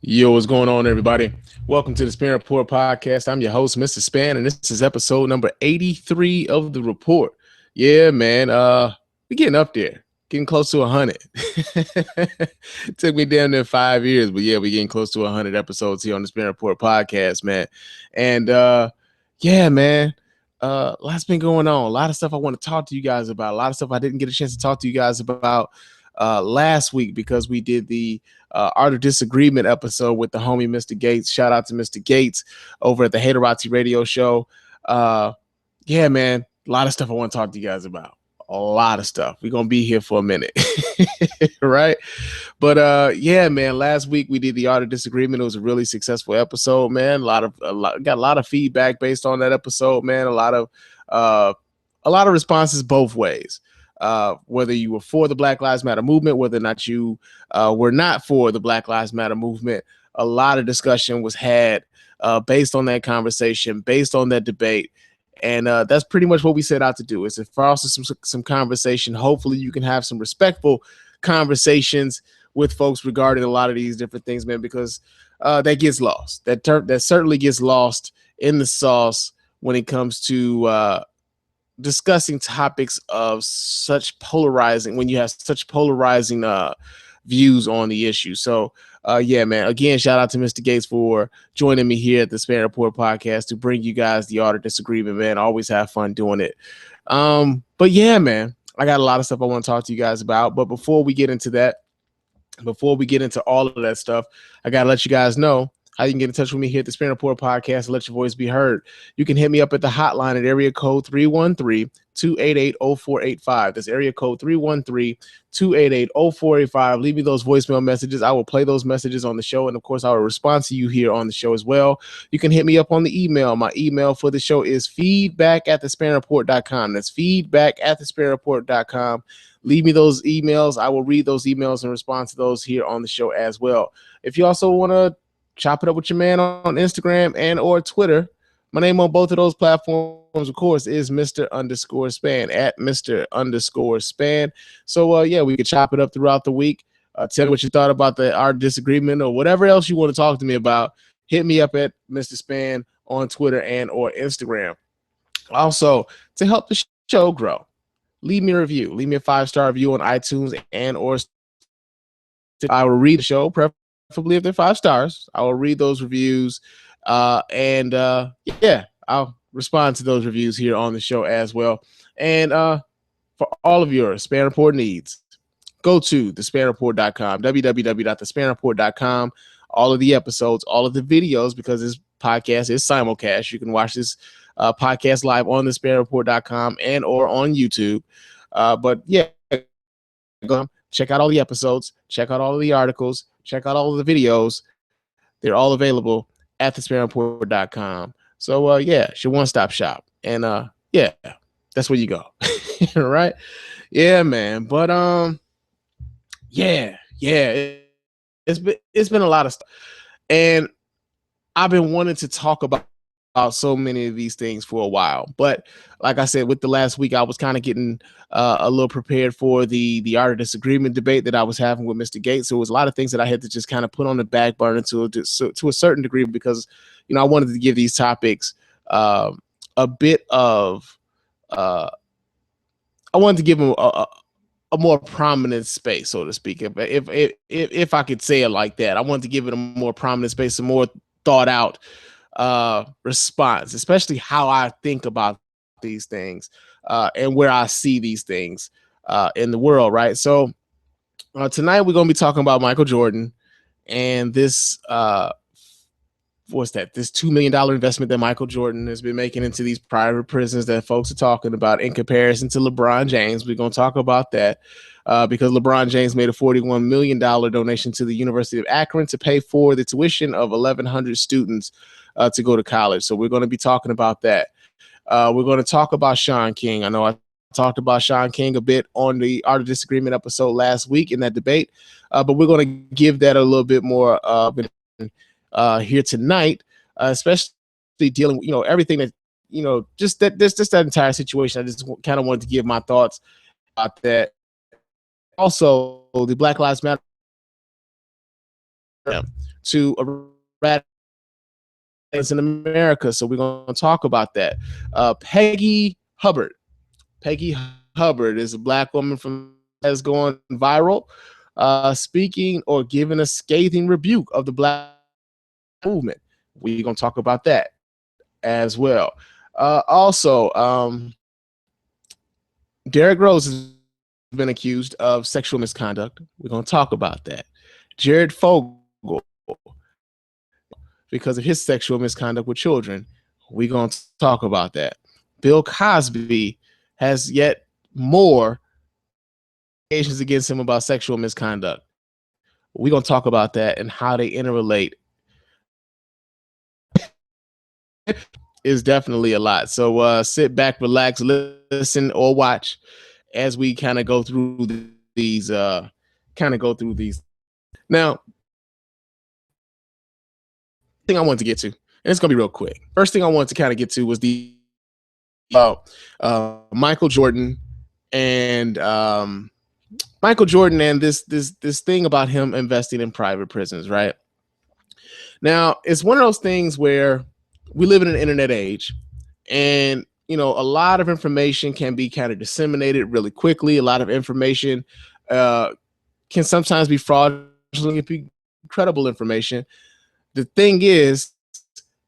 Yo, what's going on, everybody? Welcome to the Spann Report podcast. I'm your host, Mr. Spann, and this is episode number 83 of the report. Yeah, man. We're getting up there, getting close to 100. Took me damn near 5 years, but yeah, we're getting close to 100 episodes here on the Spann Report podcast, man. And yeah, man. Lots been going on. A lot of stuff I want to talk to you guys about. A lot of stuff I didn't get a chance to talk to you guys about last week because we did the Art of Disagreement episode with the homie Mr. Gates. Shout out to Mr. Gates over at the Haterati Radio Show. Yeah, man, a lot of stuff I want to talk to you guys about. A lot of stuff. We're gonna be here for a minute, right? But yeah, man. Last week we did the Art of Disagreement. It was a really successful episode, man. Got a lot of feedback based on that episode, man. A lot of responses both ways. Whether you were for the Black Lives Matter movement, whether or not you were not for the Black Lives Matter movement, a lot of discussion was had based on that conversation, based on that debate. And that's pretty much what we set out to do, is to foster some conversation. Hopefully you can have some respectful conversations with folks regarding a lot of these different things, man, because that gets lost. That certainly gets lost in the sauce when it comes to discussing topics of such polarizing, when you have such polarizing views on the issue. So yeah, man, again, shout out to Mr. Gates for joining me here at the Spann Report podcast to bring you guys the Art of Disagreement, man. Always have fun doing it. But yeah, man, I got a lot of stuff I want to talk to you guys about. But before we get into that, before we get into all of that stuff, I got to let you guys know how you can get in touch with me here at the Spann Report podcast and let your voice be heard. You can hit me up at the hotline at area code 313-288-0485. That's area code 313-288-0485. Leave me those voicemail messages. I will play those messages on the show, and of course, I will respond to you here on the show as well. You can hit me up on the email. My email for the show is feedback@thespannreport.com. That's feedback@thespannreport.com. Leave me those emails. I will read those emails and respond to those here on the show as well. If you also want to chop it up with your man on Instagram and or Twitter, my name on both of those platforms, of course, is Mr._Spann, at Mr._Spann. So yeah, we could chop it up throughout the week. Tell me what you thought about our disagreement or whatever else you want to talk to me about. Hit me up at Mr. Spann on Twitter and or Instagram. Also, to help the show grow, leave me a review. Leave me a 5-star review on iTunes and or I will read the show, preferably if they're 5 stars. I will read those reviews, and yeah, I'll respond to those reviews here on the show as well. And for all of your Spann Report needs, go to thespannreport.com, www.thespannreport.com. All of the episodes, all of the videos, because this podcast is simulcast. You can watch this podcast live on thespannreport.com and or on YouTube. But yeah, go check out all the episodes, check out all of the articles, check out all of the videos. They're all available at thespannreport.com. So yeah, it's your one-stop shop. And yeah, that's where you go. Right? Yeah, man. But yeah, it's been a lot of stuff. And I've been wanting to talk about so many of these things for a while, but like I said, with the last week, I was kind of getting a little prepared for the Art of Disagreement debate that I was having with Mr. Gates. So it was a lot of things that I had to just kind of put on the back burner to a certain degree, because I wanted to give these topics a bit of I wanted to give them a more prominent space, so to speak, if I could say it like that. I wanted to give it a more prominent space, a more thought out response, especially how I think about these things and where I see these things in the world, right? So tonight we're going to be talking about Michael Jordan and this this $2 million investment that Michael Jordan has been making into these private prisons that folks are talking about in comparison to LeBron James. We're going to talk about that because LeBron James made a $41 million donation to the University of Akron to pay for the tuition of 1,100 students to go to college. So we're going to be talking about that. We're going to talk about Shaun King. I know I talked about Shaun King a bit on the Art of Disagreement episode last week in that debate, but we're going to give that a little bit more here tonight, especially dealing with, everything that, just that entire situation. I just kind of wanted to give my thoughts about that. Also, the Black Lives Matter to eradicate in America. So we're going to talk about that. Peggy Hubbard. Peggy Hubbard is a Black woman from has gone viral, speaking or giving a scathing rebuke of the Black movement. We're going to talk about that as well. Also, Derrick Rose has been accused of sexual misconduct. We're going to talk about that. Jared Fogle, because of his sexual misconduct with children. We're going to talk about that. Bill Cosby has yet more allegations against him about sexual misconduct. We're going to talk about that and how they interrelate. Is definitely a lot. So sit back, relax, listen, or watch as we kind of go through these. Now, thing I wanted to get to, and it's gonna be real quick. First thing I wanted to kind of get to was the Michael Jordan and this thing about him investing in private prisons, right? Now, it's one of those things where we live in an internet age, and a lot of information can be kind of disseminated really quickly. A lot of information can sometimes be fraudulent, be credible information. The thing is,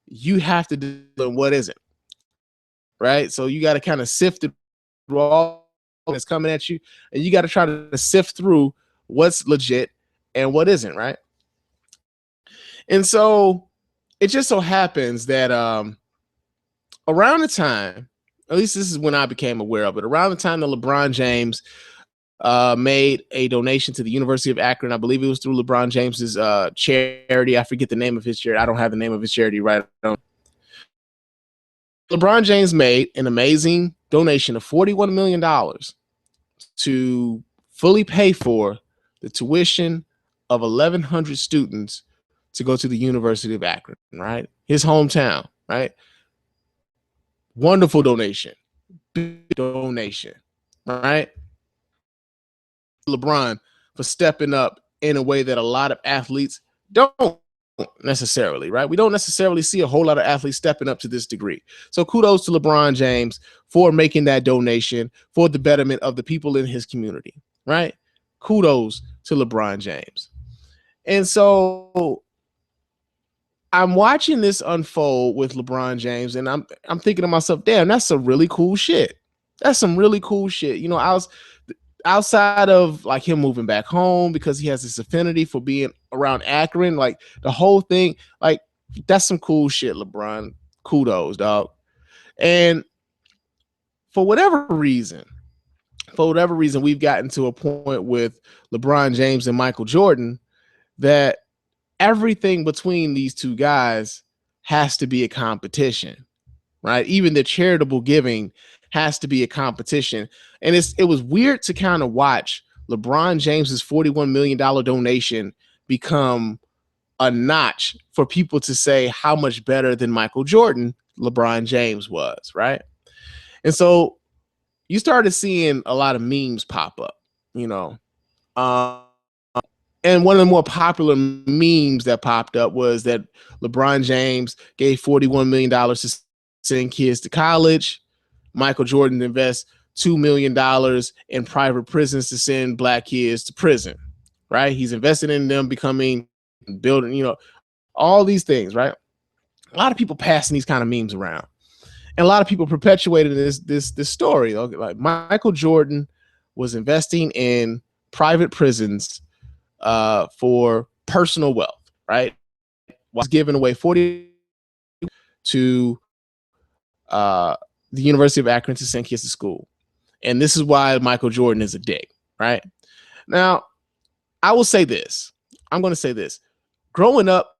you have to do what isn't, right? So you got to kind of sift through all that's coming at you, and you got to try to sift through what's legit and what isn't, right? And so it just so happens that around the time, at least this is when I became aware of it, around the time that LeBron James made a donation to the University of Akron. I believe it was through LeBron James's charity. I forget the name of his charity. I don't have the name of his charity right now. LeBron James made an amazing donation of $41 million to fully pay for the tuition of 1,100 students to go to the University of Akron, right? His hometown, right? Wonderful donation. Big donation, right? LeBron for stepping up in a way that a lot of athletes don't necessarily, right? We don't necessarily see a whole lot of athletes stepping up to this degree. So kudos to LeBron James for making that donation for the betterment of the people in his community, right? Kudos to LeBron James. And so I'm watching this unfold with LeBron James, and I'm thinking to myself, damn, that's some really cool shit. That's some really cool shit. I was outside of like him moving back home because he has this affinity for being around Akron, like the whole thing, like that's some cool shit, LeBron. Kudos, dog. And for whatever reason, we've gotten to a point with LeBron James and Michael Jordan that everything between these two guys has to be a competition, right? Even the charitable giving has to be a competition. And it was weird to kind of watch LeBron James's $41 million donation become a notch for people to say how much better than Michael Jordan LeBron James was, right? And so you started seeing a lot of memes pop up, and one of the more popular memes that popped up was that LeBron James gave $41 million to send kids to college. Michael Jordan invests $2 million in private prisons to send Black kids to prison, right? He's invested in them building, all these things, right? A lot of people passing these kind of memes around, and a lot of people perpetuated this story. Like Michael Jordan was investing in private prisons for personal wealth, right? Was giving away 40 to the University of Akron to send kids to school. And this is why Michael Jordan is a dick, right? Now, I will say this. I'm going to say this. Growing up,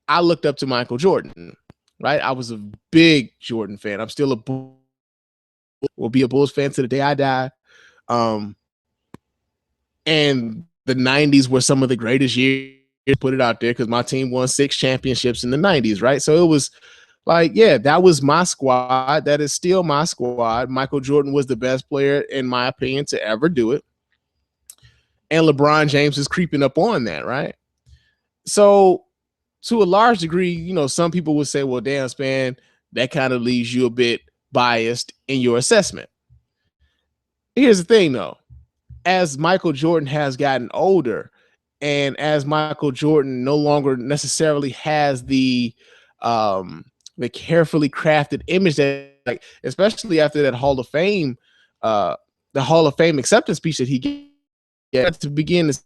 I looked up to Michael Jordan, right? I was a big Jordan fan. I'm still will be a Bulls fan to the day I die. And the 90s were some of the greatest years, put it out there, because my team won 6 championships in the 90s, right? So it was like, yeah, that was my squad. That is still my squad. Michael Jordan was the best player, in my opinion, to ever do it. And LeBron James is creeping up on that, right? So to a large degree, some people would say, well, damn, Spann, that kind of leaves you a bit biased in your assessment. Here's the thing, though. As Michael Jordan has gotten older, and as Michael Jordan no longer necessarily has the carefully crafted image that, like, especially after that Hall of Fame, the Hall of Fame acceptance speech that he gave to begin to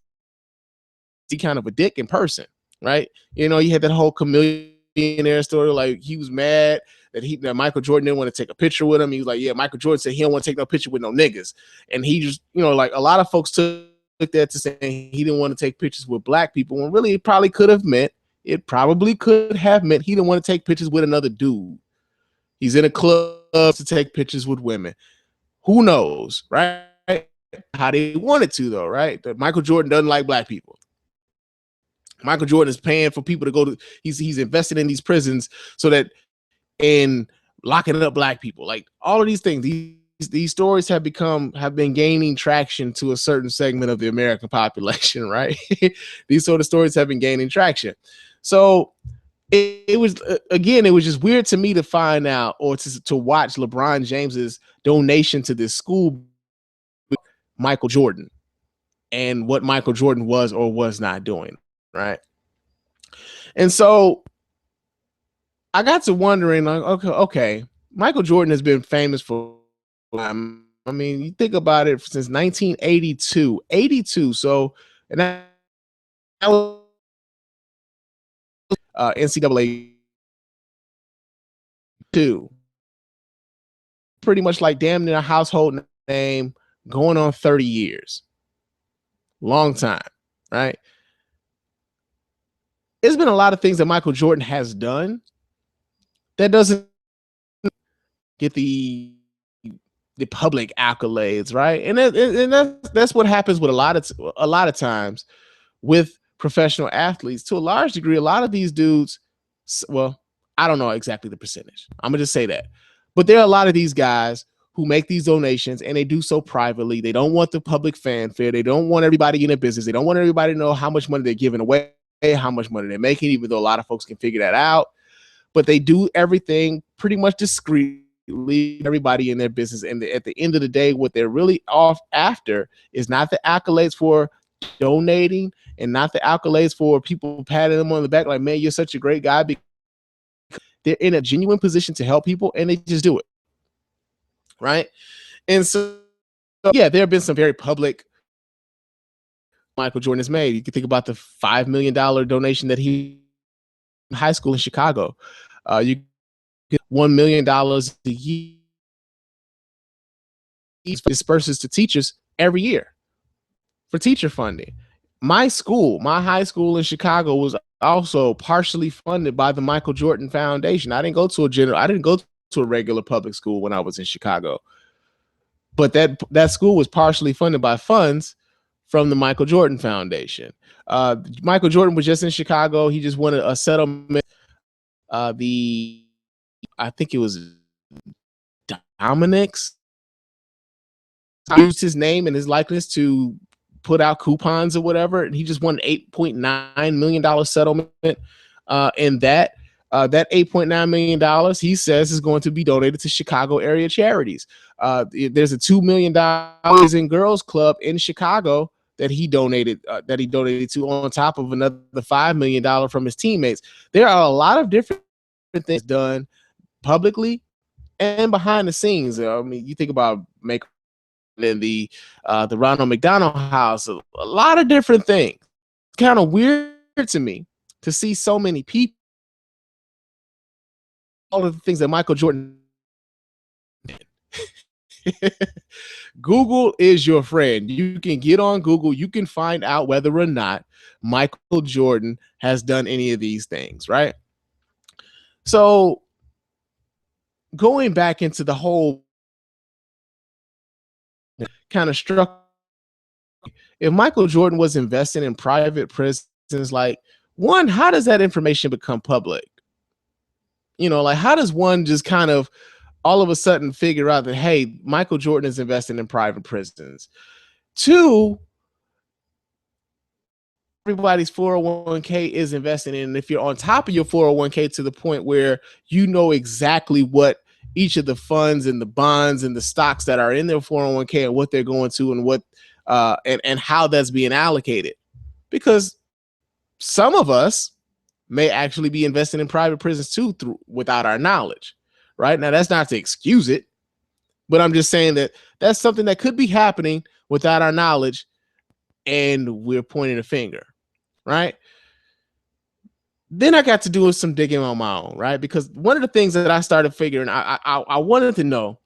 see kind of a dick in person, right? You had that whole chameleon story, like he was mad that Michael Jordan didn't want to take a picture with him. He was like, yeah, Michael Jordan said he don't want to take no picture with no niggas. And he just, like a lot of folks took that to saying he didn't want to take pictures with black people, when really it probably could have meant he didn't want to take pictures with another dude. He's in a club to take pictures with women. Who knows, right? How they wanted to, though, right? That Michael Jordan doesn't like black people. Michael Jordan is paying for people to go to, he's invested in these prisons so that, in locking up black people, like all of these things, these stories have been gaining traction to a certain segment of the American population, right? These sort of stories have been gaining traction. So it was just weird to me to find out, or to watch LeBron James's donation to this school, Michael Jordan, and what Michael Jordan was or was not doing, right? And so I got to wondering, like, okay, Michael Jordan has been famous for, I mean, you think about it, since 1982. So, and that was NCAA 2, pretty much like damn near a household name, going on 30 years. Long time, right? There's been a lot of things that Michael Jordan has done that doesn't get the public accolades, right? And that's what happens with a lot of times with professional athletes. To a large degree, a lot of these dudes, well, I don't know exactly the percentage, I'm gonna just say that, but there are a lot of these guys who make these donations, and they do so privately. They don't want the public fanfare. They don't want everybody in their business. They don't want everybody to know how much money they're giving away, how much money they're making, even though a lot of folks can figure that out. But they do everything pretty much discreetly, everybody in their business. And at the end of the day, what they're really off after is not the accolades for donating, and not the accolades for people patting them on the back like, man, you're such a great guy, because they're in a genuine position to help people, and they just do it, right? And so, yeah, there have been some very public Michael Jordan has made. You can think about the $5 million donation that he in high school in Chicago. You get $1 million a year disperses to teachers every year for teacher funding. My high school in Chicago, was also partially funded by the Michael Jordan Foundation. I didn't go to a regular public school when I was in Chicago, but that school was partially funded by funds from the Michael Jordan Foundation. Michael Jordan was just in Chicago. He just wanted a settlement. I think it was Dominic's, used his name and his likeness to put out coupons or whatever, and he just won an $8.9 million settlement. And that $8.9 million, he says, is going to be donated to Chicago area charities. There's a $2 million in Girls Club in Chicago that he donated to, on top of another $5 million from his teammates. There are a lot of different things done publicly and behind the scenes. I mean, you think about in the Ronald McDonald House, a lot of different things. It's kind of weird to me to see so many people, all of the things that Michael Jordan did. Google is your friend. You can get on Google. You can find out whether or not Michael Jordan has done any of these things, right? So going back into the whole kind of struck, if Michael Jordan was investing in private prisons, like, one, how does that information become public? Like, how does one just kind of all of a sudden figure out that, hey, Michael Jordan is investing in private prisons? Two, everybody's 401k is investing in. And if you're on top of your 401k to the point where you know exactly what each of the funds and the bonds and the stocks that are in their 401k and what they're going to and what and how that's being allocated. Because some of us may actually be investing in private prisons too without our knowledge. Right? Now, that's not to excuse it, but I'm just saying that that's something that could be happening without our knowledge, and we're pointing a finger, right? Then I got to do some digging on my own, right? Because one of the things that I started figuring, I wanted to know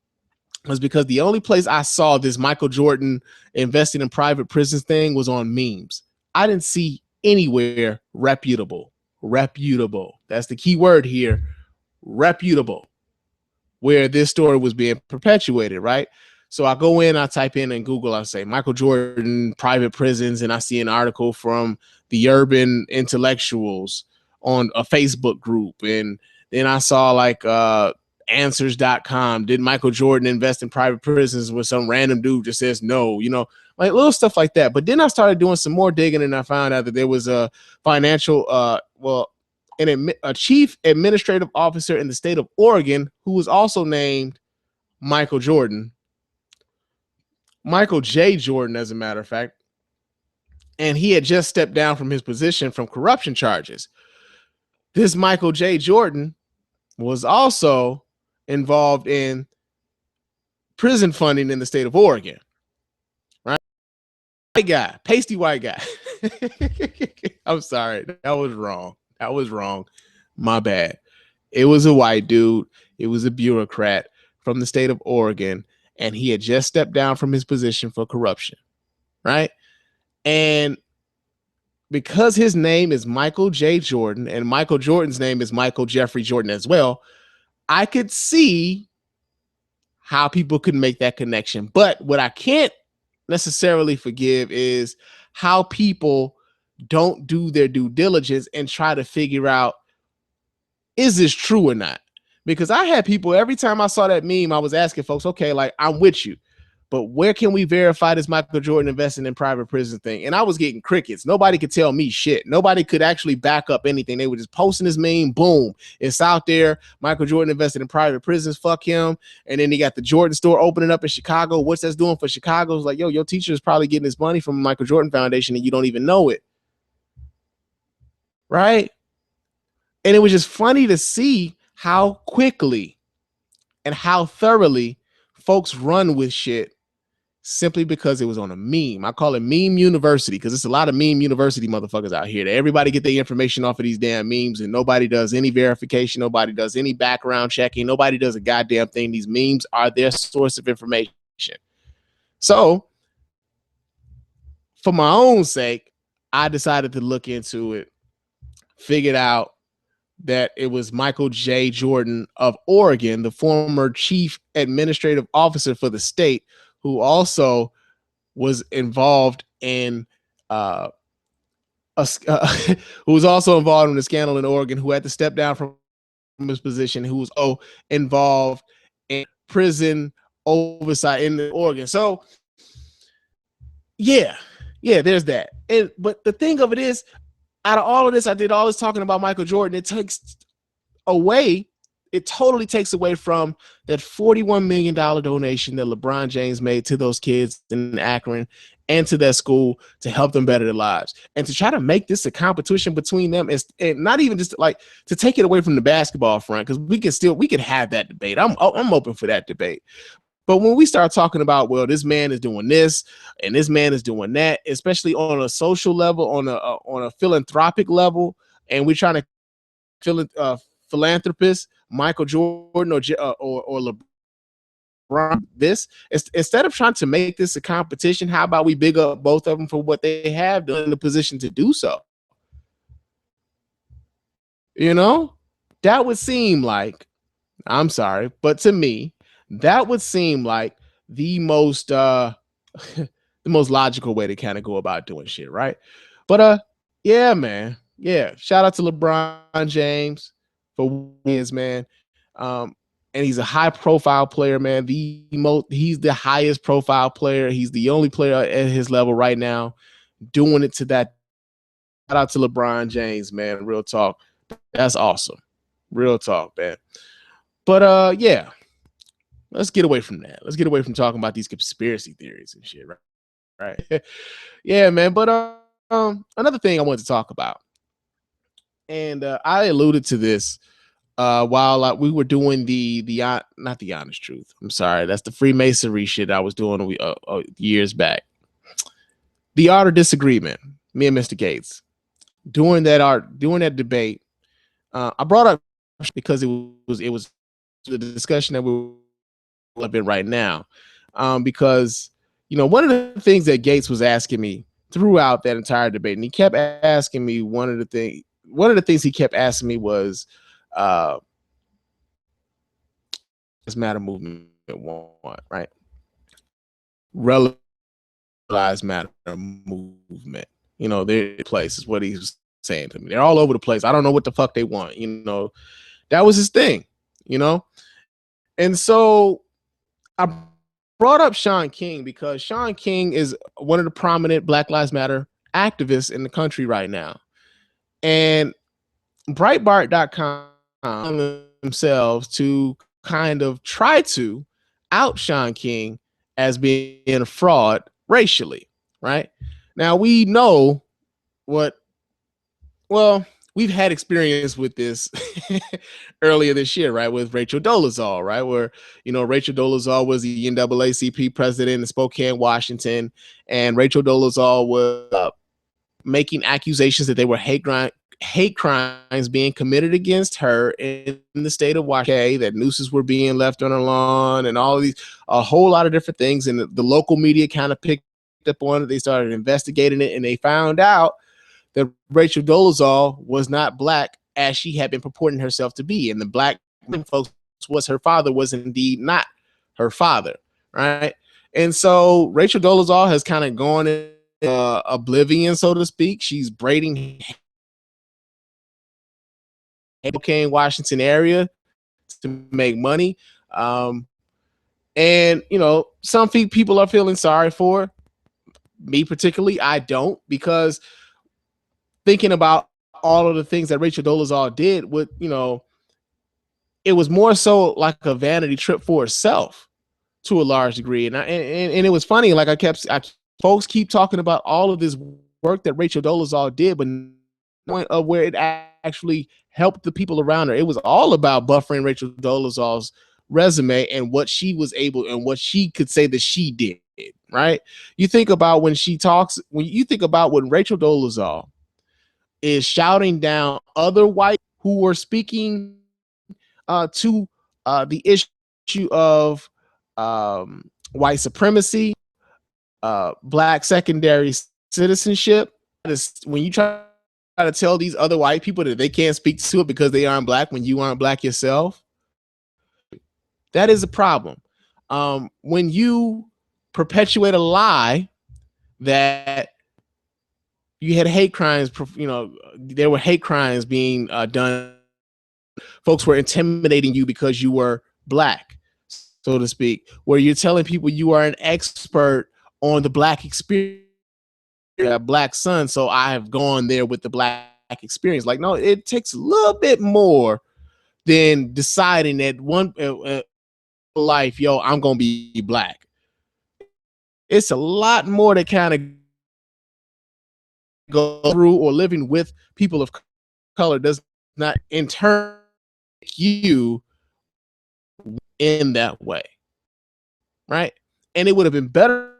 was because the only place I saw this Michael Jordan investing in private prisons thing was on memes. I didn't see anywhere reputable. Reputable. That's the key word here. Reputable. Where this story was being perpetuated, right? So I go in, I type in Google, I say Michael Jordan, private prisons, and I see an article from the Urban Intellectuals on a Facebook group. And then I saw like answers.com. Did Michael Jordan invest in private prisons? Where some random dude just says no, you know, like little stuff like that. But then I started doing some more digging, and I found out that there was a financial, a chief administrative officer in the state of Oregon who was also named Michael Jordan. Michael J. Jordan, as a matter of fact. And he had just stepped down from his position from corruption charges. This Michael J. Jordan was also involved in prison funding in the state of Oregon. Right? White guy, pasty white guy. I'm sorry. That was wrong. That was wrong. My bad. It was a white dude. It was a bureaucrat from the state of Oregon, and he had just stepped down from his position for corruption, right? And because his name is Michael J. Jordan, and Michael Jordan's name is Michael Jeffrey Jordan as well, I could see how people could make that connection. But what I can't necessarily forgive is how people don't do their due diligence and try to figure out, is this true or not? Because I had people, every time I saw that meme, I was asking folks, okay, like, I'm with you, but where can we verify this Michael Jordan investing in private prison thing? And I was getting crickets. Nobody could tell me shit. Nobody could actually back up anything. They were just posting this meme. Boom. It's out there. Michael Jordan invested in private prisons. Fuck him. And then he got the Jordan store opening up in Chicago. What's that doing for Chicago? It's like, yo, your teacher is probably getting his money from Michael Jordan Foundation and you don't even know it. Right? And it was just funny to see how quickly and how thoroughly folks run with shit simply because it was on a meme. I call it meme university because it's a lot of meme university motherfuckers out here. That everybody get their information off of these damn memes, and nobody does any verification. Nobody does any background checking. Nobody does a goddamn thing. These memes are their source of information. So for my own sake, I decided to look into it, figured out that it was Michael J. Jordan of Oregon, the former chief administrative officer for the state, who also was involved in who was also involved in the scandal in Oregon, who had to step down from his position, who was involved in prison oversight in Oregon. So yeah, there's that. But the thing of it is, out of all of this, I did all this talking about Michael Jordan. It totally takes away from that $41 million donation that LeBron James made to those kids in Akron and to that school to help them better their lives. And to try to make this a competition between them is, and not even just like to take it away from the basketball front, because we can have that debate. I'm open for that debate. But when we start talking about, well, this man is doing this and this man is doing that, especially on a social level, on a philanthropic level, and we're trying to philanthropist Michael Jordan or LeBron, this instead of trying to make this a competition, how about we big up both of them for what they have done in the position to do so? You know, that would seem like, I'm sorry, but to me, that would seem like the most the most logical way to kind of go about doing shit, right? But yeah, man. Yeah. Shout out to LeBron James for what he is, man. And he's a high profile player, man. He's the highest profile player. He's the only player at his level right now doing it to that out to LeBron James, man. Real talk. That's awesome. Real talk, man. But yeah, let's get away from that. Let's get away from talking about these conspiracy theories and shit, right? Right. Yeah, man. But another thing I wanted to talk about, and I alluded to this while we were doing the not the honest truth. I'm sorry, that's the Freemasonry shit I was doing years back. The art of disagreement. Me and Mr. Gates doing that debate. I brought up because it was the discussion that we're in right now, because one of the things that Gates was asking me throughout that entire debate, and he kept asking me one of the things he kept asking me was, this matter movement want, right? Relative lives matter movement. Their place is what he was saying to me. They're all over the place. I don't know what the fuck they want. That was his thing. And so I brought up Shaun King because Shaun King is one of the prominent Black Lives Matter activists in the country right now. And Breitbart.com themselves to kind of try to out Shaun King as being a fraud racially, right? Now we know we've had experience with this earlier this year, right? With Rachel Dolezal, right? Where, Rachel Dolezal was the NAACP president in Spokane, Washington. And Rachel Dolezal was making accusations that they were hate crimes being committed against her in the state of Washington, that nooses were being left on her lawn and all of these, a whole lot of different things. And the local media kind of picked up on it. They started investigating it and they found out that Rachel Dolezal was not Black as she had been purporting herself to be. And the Black folks was her father was indeed not her father, right? And so Rachel Dolezal has kind of gone in oblivion, so to speak. She's braiding Spokane, Washington area to make money. And, some people are feeling sorry for her. Me particularly, I don't, because thinking about all of the things that Rachel Dolezal did, it was more so like a vanity trip for herself to a large degree. And it was funny. Like folks keep talking about all of this work that Rachel Dolezal did, but point of where it actually helped the people around her. It was all about buffering Rachel Dolezal's resume and what she was able and what she could say that she did, right? You think about when you think about when Rachel Dolezal is shouting down other white who were speaking to the issue of white supremacy, Black secondary citizenship. When you try to tell these other white people that they can't speak to it because they aren't Black when you aren't Black yourself, that is a problem. When you perpetuate a lie that you had hate crimes, there were hate crimes being done. Folks were intimidating you because you were Black, so to speak, where you're telling people you are an expert on the Black experience, a Black son, so I have gone there with the Black experience. Like, no, it takes a little bit more than deciding that one life, I'm going to be Black. It's a lot more to kind of go through, or living with people of color does not in turn you in that way, right? And it would have been better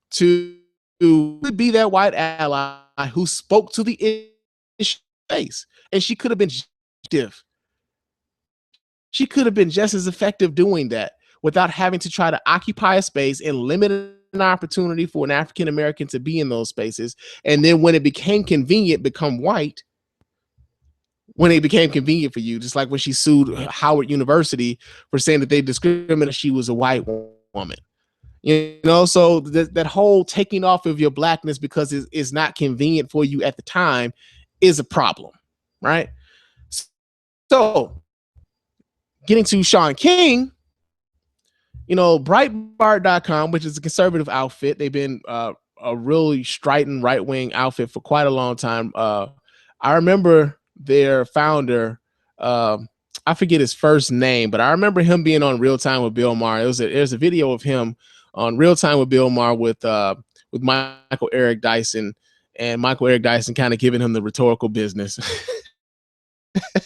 to be that white ally who spoke to the issue face, and she could have been effective. She could have been just as effective doing that without having to try to occupy a space and limit an opportunity for an African American to be in those spaces. And then when it became convenient, become white. When it became convenient for you, just like when she sued Howard University for saying that they discriminated, she was a white woman. So that whole taking off of your Blackness because it's not convenient for you at the time is a problem, right? So getting to Shaun King, Breitbart.com, which is a conservative outfit, they've been a really strident right-wing outfit for quite a long time. I remember their founder, I forget his first name, but I remember him being on Real Time with Bill Maher. There's a video of him on Real Time with Bill Maher with Michael Eric Dyson, and Michael Eric Dyson kind of giving him the rhetorical business.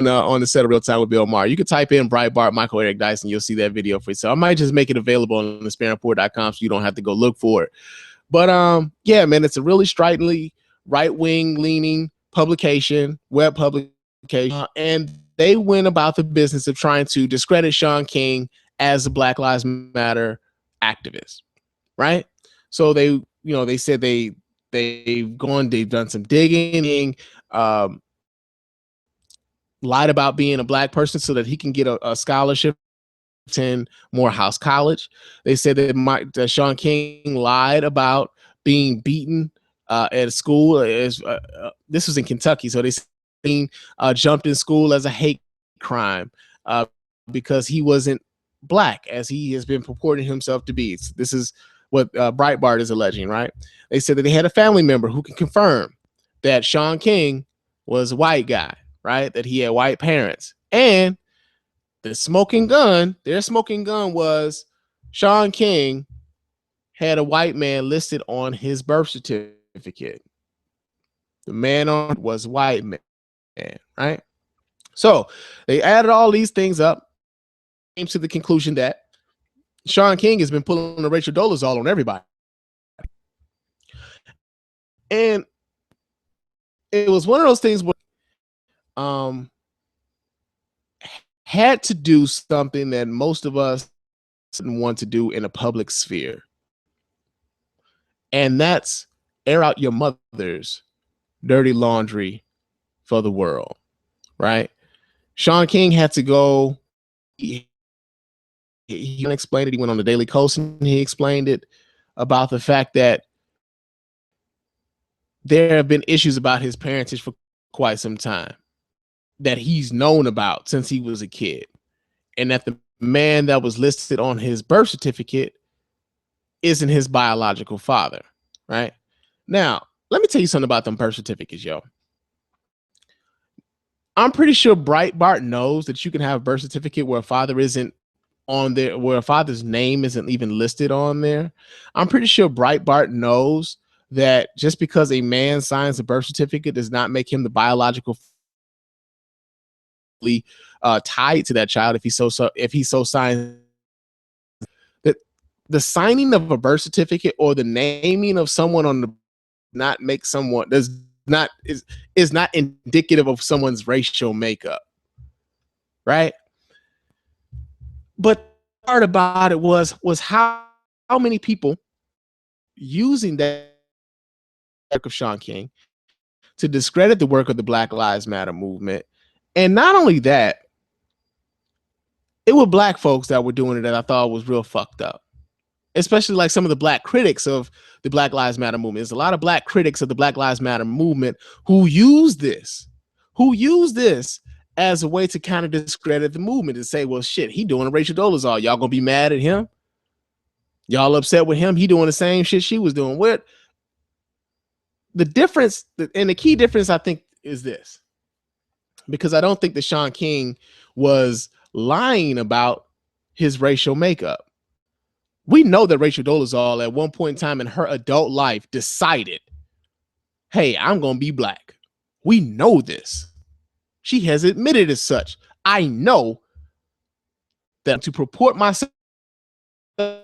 On the set of Real Time with Bill Maher. You can type in Breitbart Michael Eric Dyson, you'll see that video for yourself. I might just make it available on the SpannReport.com so you don't have to go look for it. But yeah, man, it's a really stridently right-wing leaning publication, web publication, and they went about the business of trying to discredit Shaun King as a Black Lives Matter activist, right? So they said they've done some digging, lied about being a Black person so that he can get a scholarship to attend Morehouse College. They said that Shaun King lied about being beaten at school. This was in Kentucky, so they said he jumped in school as a hate crime because he wasn't Black, as he has been purporting himself to be. This is what Breitbart is alleging, right? They said that they had a family member who can confirm that Shaun King was a white guy, right? That he had white parents. And their smoking gun was Shaun King had a white man listed on his birth certificate. The man on it was white man, right? So they added all these things up, came to the conclusion that Shaun King has been pulling the Rachel Dolezal on everybody. And it was one of those things where had to do something that most of us didn't want to do in a public sphere. And that's air out your mother's dirty laundry for the world, right? Shaun King had to go. He explained it. He went on the Daily Kos and he explained it about the fact that there have been issues about his parentage for quite some time that he's known about since he was a kid, and that the man that was listed on his birth certificate isn't his biological father, right? Now, let me tell you something about them birth certificates, yo. I'm pretty sure Breitbart knows that you can have a birth certificate where a father isn't on there, where a father's name isn't even listed on there. I'm pretty sure Breitbart knows that just because a man signs a birth certificate does not make him the biological tied to that child if he so signs. That the signing of a birth certificate or the naming of someone on the not make someone is not indicative of someone's racial makeup, right? But the part about it was how many people using that work of Shaun King to discredit the work of the Black Lives Matter movement. And not only that, it were Black folks that were doing it that I thought was real fucked up. Especially like some of the Black critics of the Black Lives Matter movement. There's a lot of Black critics of the Black Lives Matter movement who use this as a way to kind of discredit the movement and say, well, shit, he doing a Rachel Dolezal. Y'all gonna be mad at him? Y'all upset with him? He doing the same shit she was doing. What the difference, and the key difference, I think, is this. Because I don't think that Shaun King was lying about his racial makeup. We know that Rachel Dolezal at one point in time in her adult life decided, hey, I'm going to be Black. We know this. She has admitted as such. I know that to purport myself, her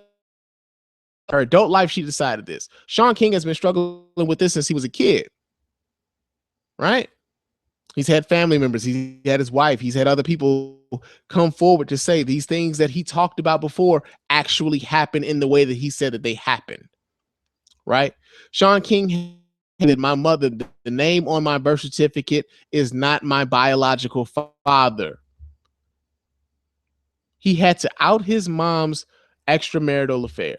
adult life, she decided this. Shaun King has been struggling with this since he was a kid, right? He's had family members. He's had his wife. He's had other people come forward to say these things that he talked about before actually happen in the way that he said that they happen, right? Shaun King that my mother, the name on my birth certificate is not my biological father. He had to out his mom's extramarital affair.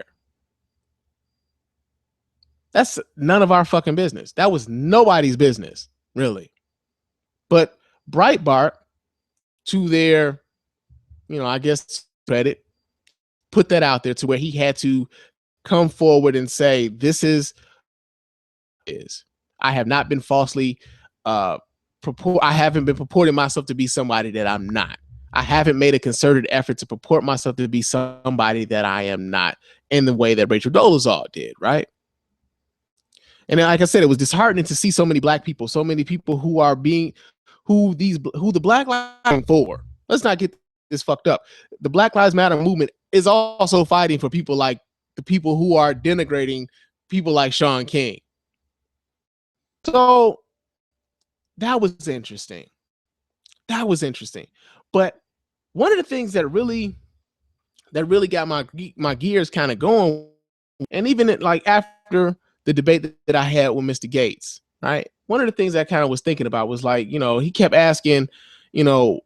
That's none of our fucking business. That was nobody's business, really. But Breitbart, to their, I guess credit, put that out there to where he had to come forward and say, this is is. I have not been falsely I haven't been purporting myself to be somebody that I'm not. I haven't made a concerted effort to purport myself to be somebody that I am not in the way that Rachel Dolezal did, right? And then, like I said, it was disheartening to see so many black people, so many people who are being, who the Black Lives Matter for. Let's not get this fucked up. The Black Lives Matter movement is also fighting for people like the people who are denigrating people like Shaun King. So that was interesting. That was interesting. But one of the things that really got my gears kind of going, and even like after the debate that I had with Mr. Gates, right? One of the things I kind of was thinking about was like, he kept asking, well,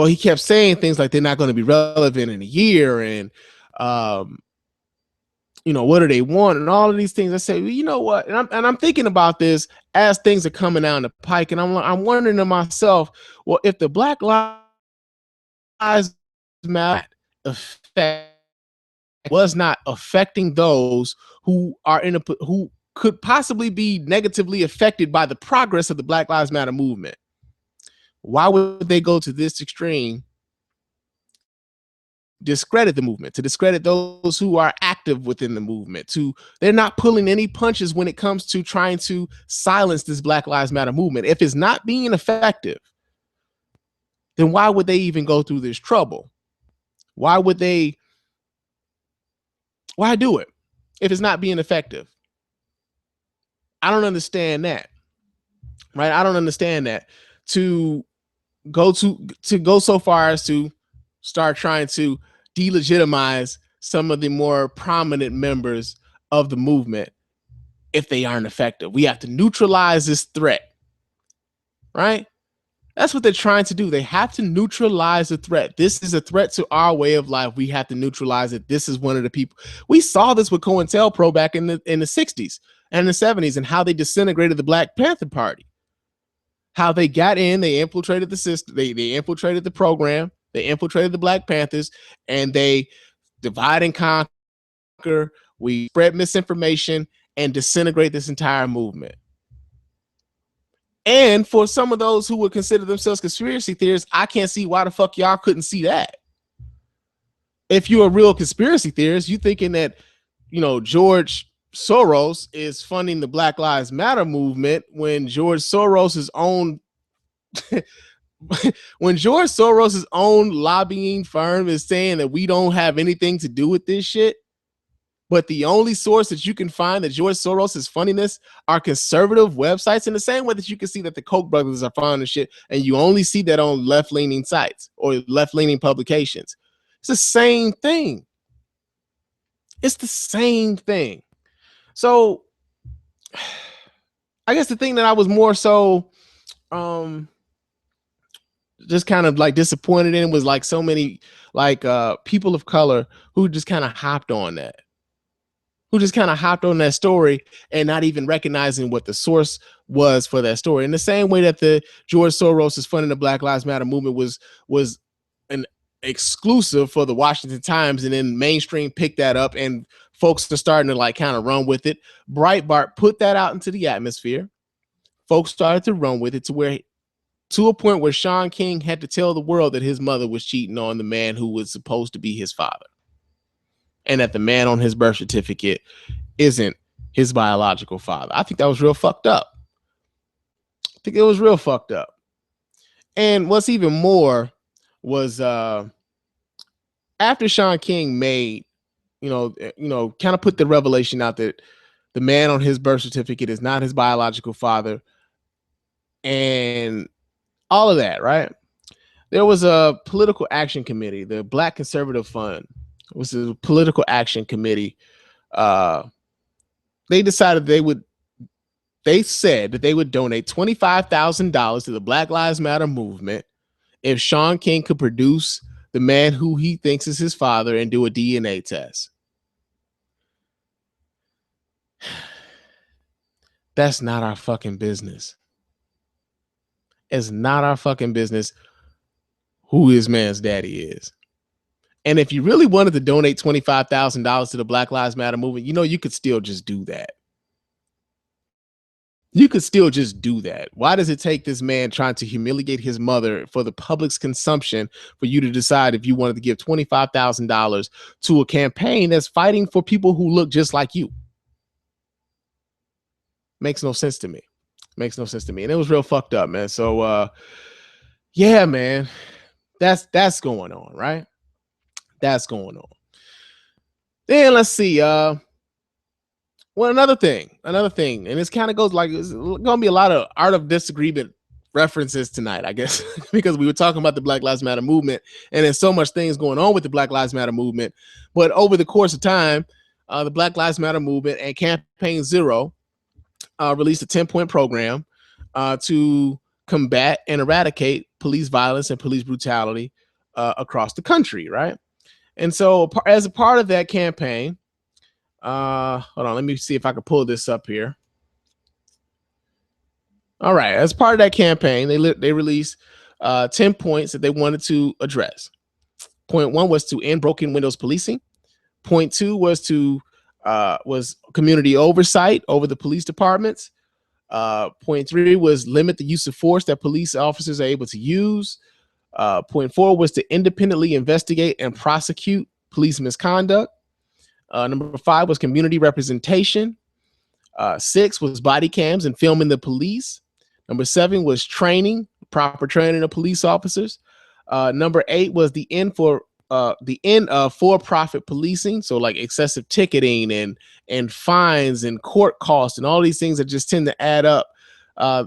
he kept saying things like they're not going to be relevant in a year, and what do they want, and all of these things. I say, well, you know what? And I'm thinking about this as things are coming down the pike, and I'm wondering to myself, well, if the Black Lives Matter effect was not affecting those who are who could possibly be negatively affected by the progress of the Black Lives Matter movement, why would they go to this extreme? Discredit the movement, to discredit those who are active within the movement, they're not pulling any punches when it comes to trying to silence this Black Lives Matter movement. If it's not being effective, then why would they even go through this trouble? Why do it if it's not being effective? I don't understand that, right? I don't understand that. To go so far as to start trying to delegitimize some of the more prominent members of the movement if they aren't effective. We have to neutralize this threat, right? That's what they're trying to do. They have to neutralize the threat. This is a threat to our way of life. We have to neutralize it. This is one of the people. We saw this with COINTELPRO back in the 60s and the 70s, and how they disintegrated the Black Panther Party. How they got in, they infiltrated the system, they infiltrated the program, they infiltrated the Black Panthers, and they divide and conquer. We spread misinformation and disintegrate this entire movement. And for some of those who would consider themselves conspiracy theorists, I can't see why the fuck y'all couldn't see that. If you're a real conspiracy theorist, you thinking that, George Soros is funding the Black Lives Matter movement when George Soros's own lobbying firm is saying that we don't have anything to do with this shit. But the only source that you can find that George Soros is funding this are conservative websites, in the same way that you can see that the Koch brothers are funding shit, and you only see that on left-leaning sites or left-leaning publications. It's the same thing. It's the same thing. So I guess the thing that I was more so just kind of like disappointed in was like so many like people of color who just kind of hopped on that. Story and not even recognizing what the source was for that story. In the same way that the George Soros is funding the Black Lives Matter movement was an exclusive for the Washington Times, and then mainstream picked that up and folks are starting to like kind of run with it. Breitbart put that out into the atmosphere. Folks started to run with it to a point where Shaun King had to tell the world that his mother was cheating on the man who was supposed to be his father, and that the man on his birth certificate isn't his biological father. I think that was real fucked up. I think it was real fucked up. And what's even more was after Shaun King made, kind of put the revelation out that the man on his birth certificate is not his biological father, and all of that, right? There was a political action committee, the Black Conservative Fund was a political action committee. They decided they said that they would donate $25,000 to the Black Lives Matter movement if Shaun King could produce the man who he thinks is his father and do a DNA test. That's not our fucking business. It's not our fucking business who his man's daddy is. And if you really wanted to donate $25,000 to the Black Lives Matter movement, you could still just do that. You could still just do that. Why does it take this man trying to humiliate his mother for the public's consumption for you to decide if you wanted to give $25,000 to a campaign that's fighting for people who look just like you? Makes no sense to me. Makes no sense to me. And it was real fucked up, man. So yeah, man, that's going on, right? That's going on. Then let's see. Well, another thing, and this kind of goes like it's gonna be a lot of art of disagreement references tonight, I guess, because we were talking about the Black Lives Matter movement, and there's so much things going on with the Black Lives Matter movement. But over the course of time, the Black Lives Matter movement and Campaign Zero released a 10-point program to combat and eradicate police violence and police brutality across the country, right? And so, as a part of that campaign, hold on, let me see if I can pull this up here. All right, as part of that campaign, they released 10 points that they wanted to address. Point 1 was to end broken windows policing. Point 2 was to was community oversight over the police departments. Point 3 was limit the use of force that police officers are able to use. Point 4 was to independently investigate and prosecute police misconduct. Number 5 was community representation. 6 was body cams and filming the police. Number 7 was training, proper training of police officers. Number 8 was the end of for-profit policing, so like excessive ticketing and fines and court costs and all these things that just tend to add up.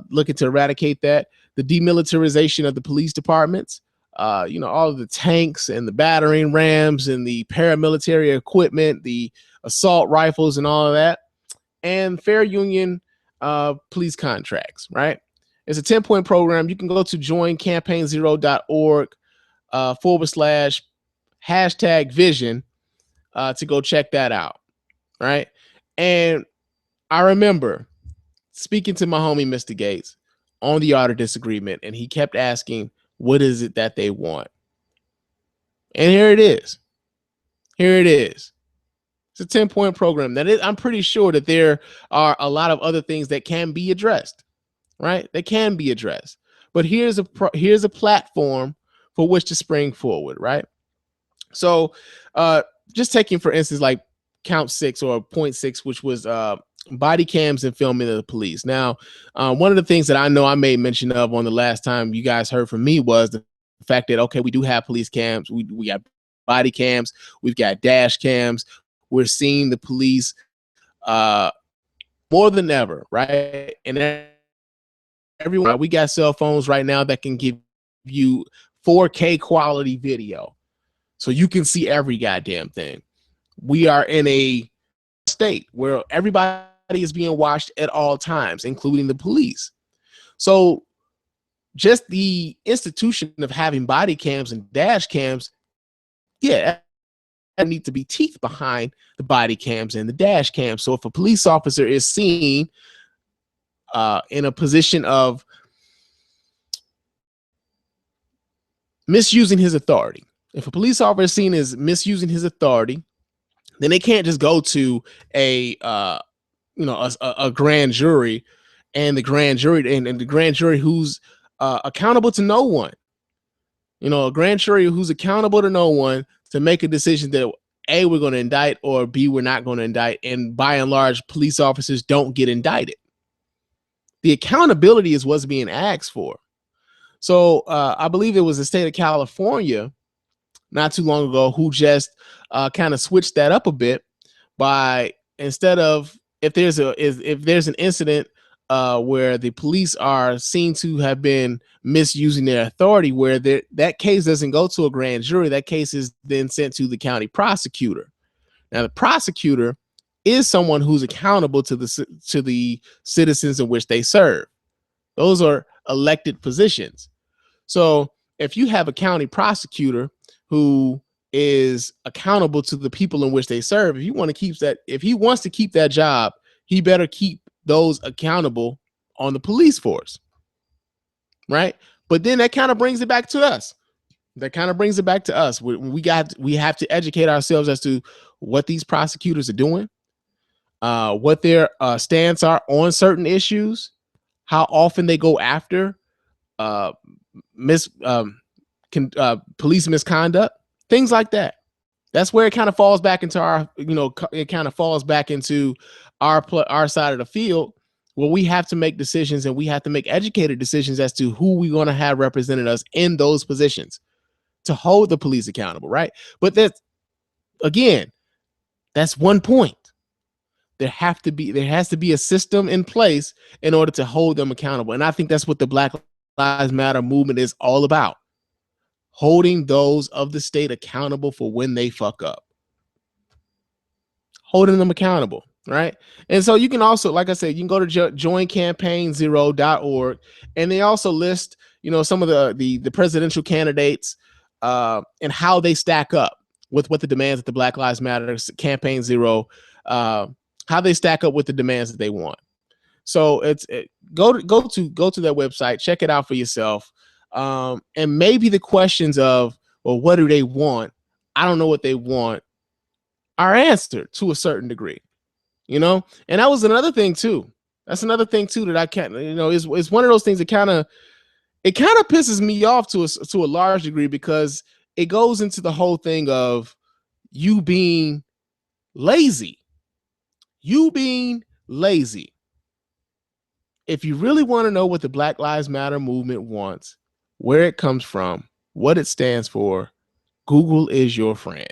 Looking to eradicate that. The demilitarization of the police departments. All of the tanks and the battering rams and the paramilitary equipment, the assault rifles and all of that, and fair union police contracts, right? It's a 10-point program. You can go to joincampaignzero.org /vision to go check that out, right? And I remember speaking to my homie, Mr. Gates, on the Art of Disagreement, and he kept asking, what is it that they want? And here it is. Here it is. It's a 10-point program I'm pretty sure that there are a lot of other things that can be addressed, right? That can be addressed. But here's a platform for which to spring forward, right? So just taking, for instance, like count 6 or point 6, which was body cams and filming of the police. Now, one of the things that I know I made mention of on the last time you guys heard from me was the fact that, okay, we do have police cams. We got body cams. We've got dash cams. We're seeing the police more than ever, right? And everyone, we got cell phones right now that can give you 4K quality video, so you can see every goddamn thing. We are in a state where everybody is being watched at all times, including the police. So just the institution of having body cams and dash cams, yeah, there need to be teeth behind the body cams and the dash cams. So if a police officer is seen in a position of misusing his authority, if a police officer is seen as misusing his authority, then they can't just go to a grand jury, and the grand jury who's accountable to no one. A grand jury who's accountable to no one to make a decision that A, we're going to indict, or B, we're not going to indict. And by and large, police officers don't get indicted. The accountability is what's being asked for. So I believe it was the state of California not too long ago who just kind of switched that up a bit by, instead of, if there's an incident where the police are seen to have been misusing their authority, where that case doesn't go to a grand jury, that case is then sent to the county prosecutor. Now, the prosecutor is someone who's accountable to the citizens in which they serve. Those are elected positions. So if you have a county prosecutor who is accountable to the people in which they serve, if he wants to keep that job, he better keep those accountable on the police force, right? But then that kind of brings it back to us. We have to educate ourselves as to what these prosecutors are doing, what their stance are on certain issues, how often they go after police misconduct, things like that. That's where it kind of falls back into our, it kind of falls back into our side of the field, where we have to make decisions, and we have to make educated decisions as to who we're going to have represented us in those positions to hold the police accountable, right? But that's, again, that's one point. There has to be a system in place in order to hold them accountable. And I think that's what the Black Lives Matter movement is all about. Holding those of the state accountable for when they fuck up. Holding them accountable, right? And so you can also, like I said, you can go to joincampaign0.org, and they also list, some of the presidential candidates and how they stack up with what the demands of the Black Lives Matter Campaign Zero, how they stack up with the demands that they want. So go to their website, check it out for yourself. And maybe the questions of, well, what do they want? I don't know what they want, are answered to a certain degree, and that was another thing too. That's another thing too that I can't, it's one of those things that kind of pisses me off to a large degree, because it goes into the whole thing of you being lazy. If you really want to know what the Black Lives Matter movement wants, where it comes from, what it stands for, Google is your friend.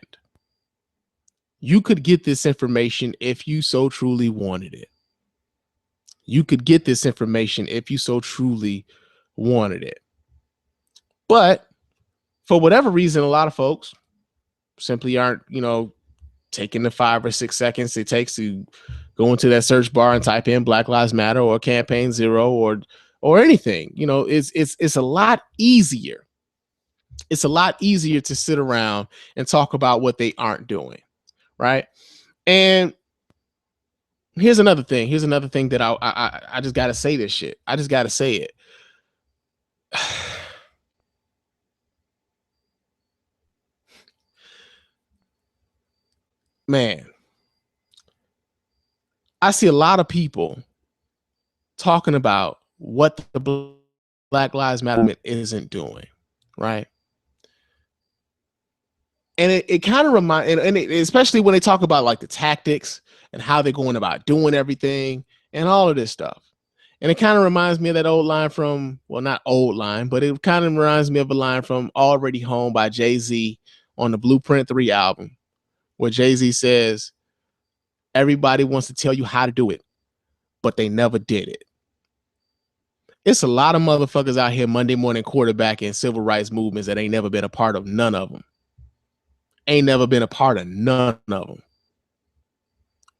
You could get this information if you so truly wanted it. But for whatever reason, a lot of folks simply aren't, taking the 5 or 6 seconds it takes to go into that search bar and type in Black Lives Matter or Campaign Zero or anything. It's a lot easier. It's a lot easier to sit around and talk about what they aren't doing, right? And here's another thing that I just gotta say this shit. I just gotta say it. Man, I see a lot of people talking about what the Black Lives Matter movement isn't doing, right? And it kind of reminds, especially when they talk about like the tactics and how they're going about doing everything and all of this stuff. And it kind of reminds me of that old line from, well, not old line, but it kind of reminds me of a line from Already Home by Jay-Z on the Blueprint 3 album, where Jay-Z says, everybody wants to tell you how to do it, but they never did it. It's a lot of motherfuckers out here Monday morning quarterbacking civil rights movements that ain't never been a part of none of them.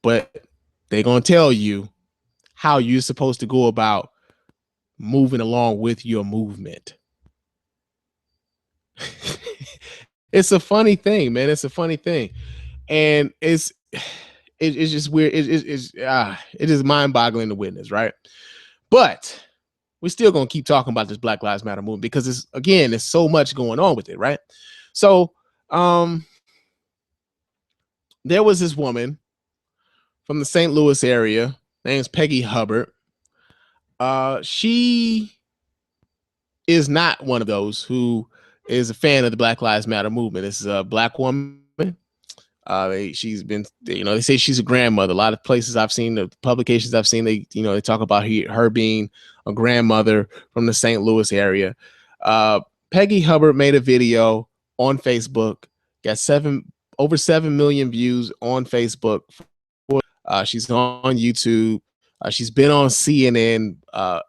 But they're going to tell you how you're supposed to go about moving along with your movement. It's a funny thing, man. It's a funny thing. And it's just weird. It is mind-boggling to witness, right? But we're still going to keep talking about this Black Lives Matter movement, because there's so much going on with it, right? So there was this woman from the St. Louis area, name's Peggy Hubbard. She is not one of those who is a fan of the Black Lives Matter movement. This is a Black woman. She's been, they say she's a grandmother. A lot of places I've seen, the publications I've seen, they talk about her being a grandmother from the St. Louis area. Peggy Hubbard made a video on Facebook, got over 7 million views on Facebook. She's on YouTube. She's been on CNN.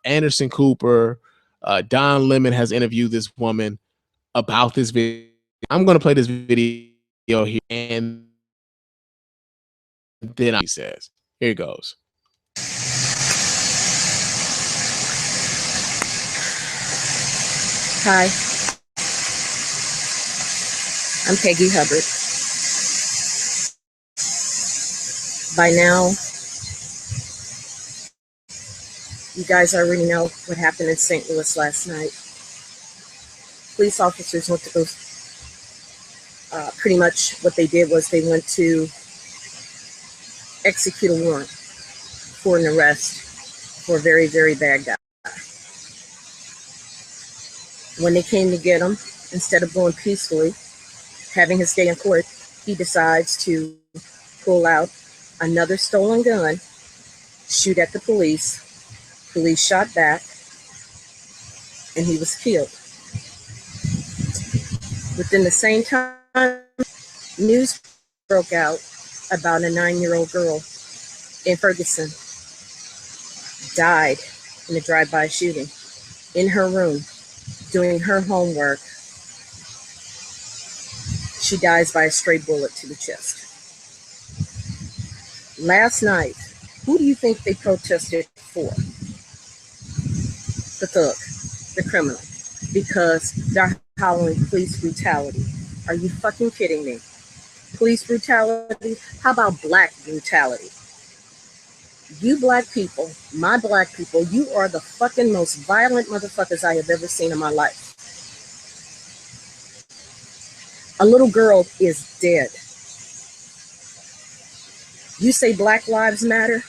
Anderson Cooper, Don Lemon has interviewed this woman about this video. I'm going to play this video here, and then he says, here it goes. Hi, I'm Peggy Hubbard. By now, you guys already know what happened in St. Louis last night. Police officers went to go, pretty much what they did was they went to execute a warrant for an arrest for a very, very bad guy. When they came to get him, instead of going peacefully, having his day in court, he decides to pull out another stolen gun, shoot at the police. Police shot back, and he was killed. Within the same time, news broke out about a 9-year-old girl in Ferguson died in a drive-by shooting in her room doing her homework. She dies by a stray bullet to the chest. Last night, who do you think they protested for? The thug, the criminal, because they're hollering police brutality. Are you fucking kidding me? Police brutality? How about black brutality? You black people, my black people, you are the fucking most violent motherfuckers I have ever seen in my life. A little girl is dead. You say Black Lives Matter?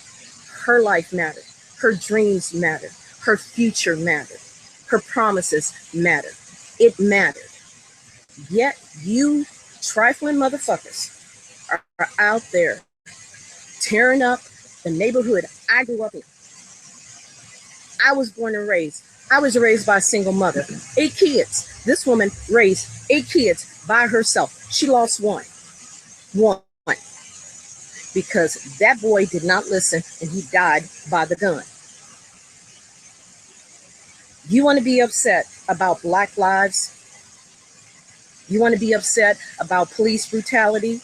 Her life mattered. Her dreams mattered. Her future mattered. Her promises mattered. It mattered. Yet you trifling motherfuckers are out there tearing up the neighborhood I grew up in. I was born and raised. I was raised by a single mother. 8 kids. This woman raised 8 kids by herself. She lost one. One. Because that boy did not listen and he died by the gun. You want to be upset about Black lives? You want to be upset about police brutality?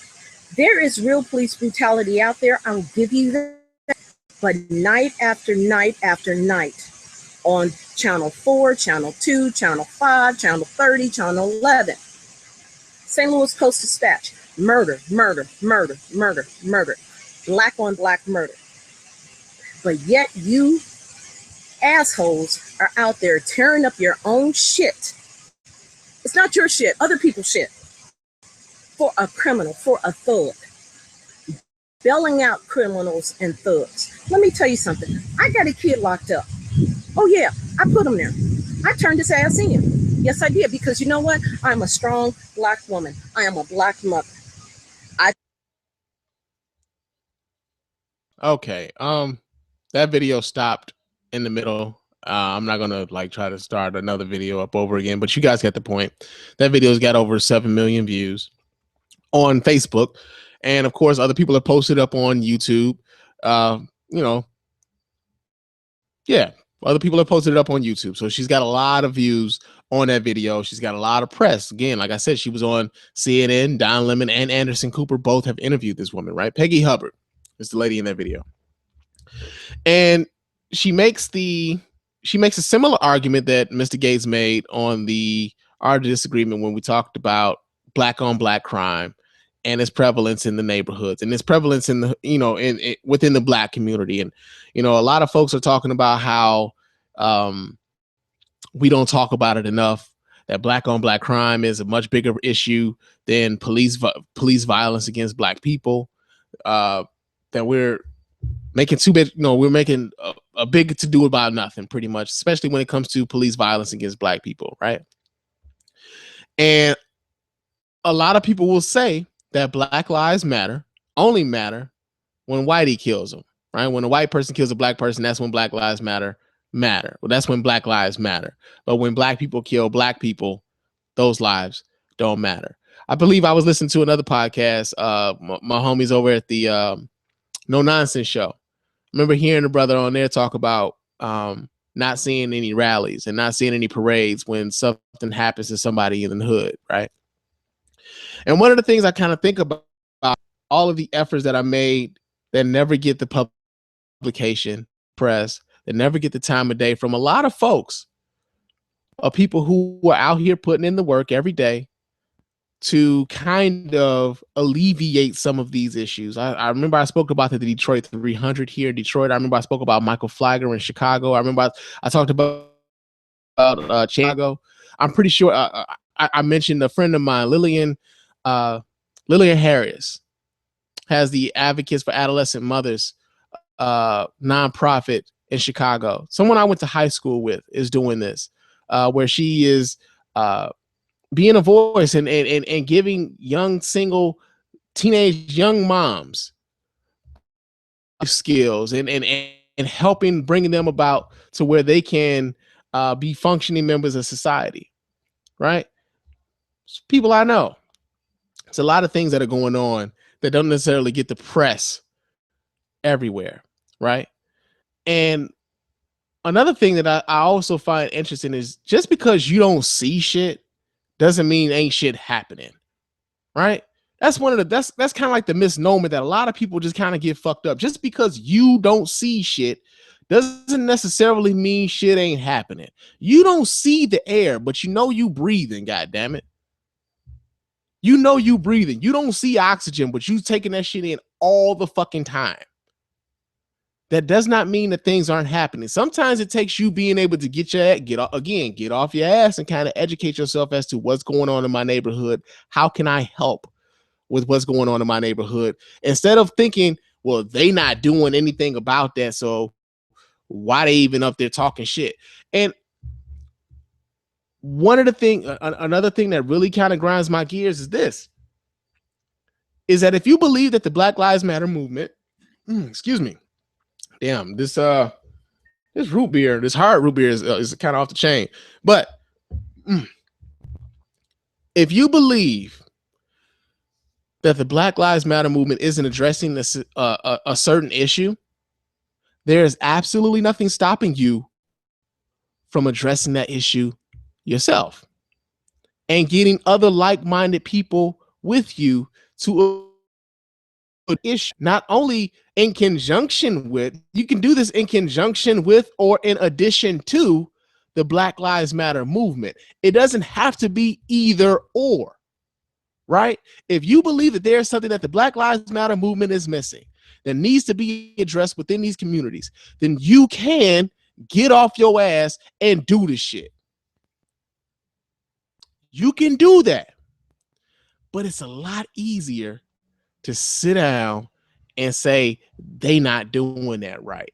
There is real police brutality out there. I'll give you that. But night after night after night on Channel 4, Channel 2, Channel 5, Channel 30, Channel 11, St. Louis Post-Dispatch, murder, murder, murder, murder, murder, black on black murder. But yet you assholes are out there tearing up your own shit. It's not your shit, other people's shit. For a criminal, for a thug. Bailing out criminals and thugs. Let me tell you something. I got a kid locked up. Oh yeah, I put him there. I turned his ass in. Yes, I did, because you know what? I'm a strong black woman. I am a black mother. Okay. That video stopped in the middle. I'm not gonna like try to start another video up over again, but you guys get the point. That video's got over 7 million views on Facebook, and of course, other people have posted up on YouTube. You know, yeah, other people have posted it up on YouTube. So she's got a lot of views on that video. She's got a lot of press. Again, like I said, she was on CNN. Don Lemon and Anderson Cooper both have interviewed this woman, right? Peggy Hubbard is the lady in that video. And she makes a similar argument that Mr. Gates made on our disagreement when we talked about black on black crime and its prevalence in the neighborhoods and its prevalence in the, within the black community. And, a lot of folks are talking about how we don't talk about it enough, that black on black crime is a much bigger issue than police violence against black people, that we're making too big, we're making a big to do about nothing, pretty much, especially when it comes to police violence against black people, right? And a lot of people will say that Black Lives Matter only matter when Whitey kills them, right? When a white person kills a black person, that's when Black Lives Matter. Well, that's when Black Lives matter. But when black people kill black people, those lives don't matter. I believe I was listening to another podcast, my homies over at the No Nonsense Show. I remember hearing the brother on there talk about not seeing any rallies and not seeing any parades when something happens to somebody in the hood, right? And one of the things I kind of think about all of the efforts that I made that never get the publication, press, that never get the time of day from a lot of folks, of people who are out here putting in the work every day to kind of alleviate some of these issues. I remember I spoke about the Detroit 300 here in Detroit. I remember I spoke about Michael Flagler in Chicago. I remember I talked about Chicago. I'm pretty sure I mentioned a friend of mine, Lillian Harris, has the Advocates for Adolescent Mothers nonprofit in Chicago. Someone I went to high school with is doing this, where she is being a voice and giving young single teenage young moms skills and helping bringing them about to where they can be functioning members of society, right? It's people I know. It's a lot of things that are going on that don't necessarily get the press everywhere, right? And another thing that I also find interesting is just because you don't see shit doesn't mean ain't shit happening, right? That's one of the that's kind of like the misnomer that a lot of people just kind of get fucked up. Just because you don't see shit doesn't necessarily mean shit ain't happening. You don't see the air, but you know you breathing, god damn it. You know you breathing. You don't see oxygen, but you taking that shit in all the fucking time. That does not mean that things aren't happening. Sometimes it takes you being able to get off your ass and kind of educate yourself as to what's going on in my neighborhood. How can I help with what's going on in my neighborhood? Instead of thinking, well, they not doing anything about that, so why they even up there talking shit? And another thing that really kind of grinds my gears is that if you believe that the Black Lives Matter movement, excuse me, damn, this root beer, this hard root beer is kind of off the chain. But if you believe that the Black Lives Matter movement isn't addressing this a certain issue, there is absolutely nothing stopping you from addressing that issue yourself and getting other like-minded people with you to issue, not only in conjunction with, you can do this in conjunction with or in addition to the Black Lives Matter movement. It doesn't have to be either or, right? If you believe that there's something that the Black Lives Matter movement is missing that needs to be addressed within these communities, then you can get off your ass and do this shit. You can do that, but it's a lot easier to sit down and say they not doing that right.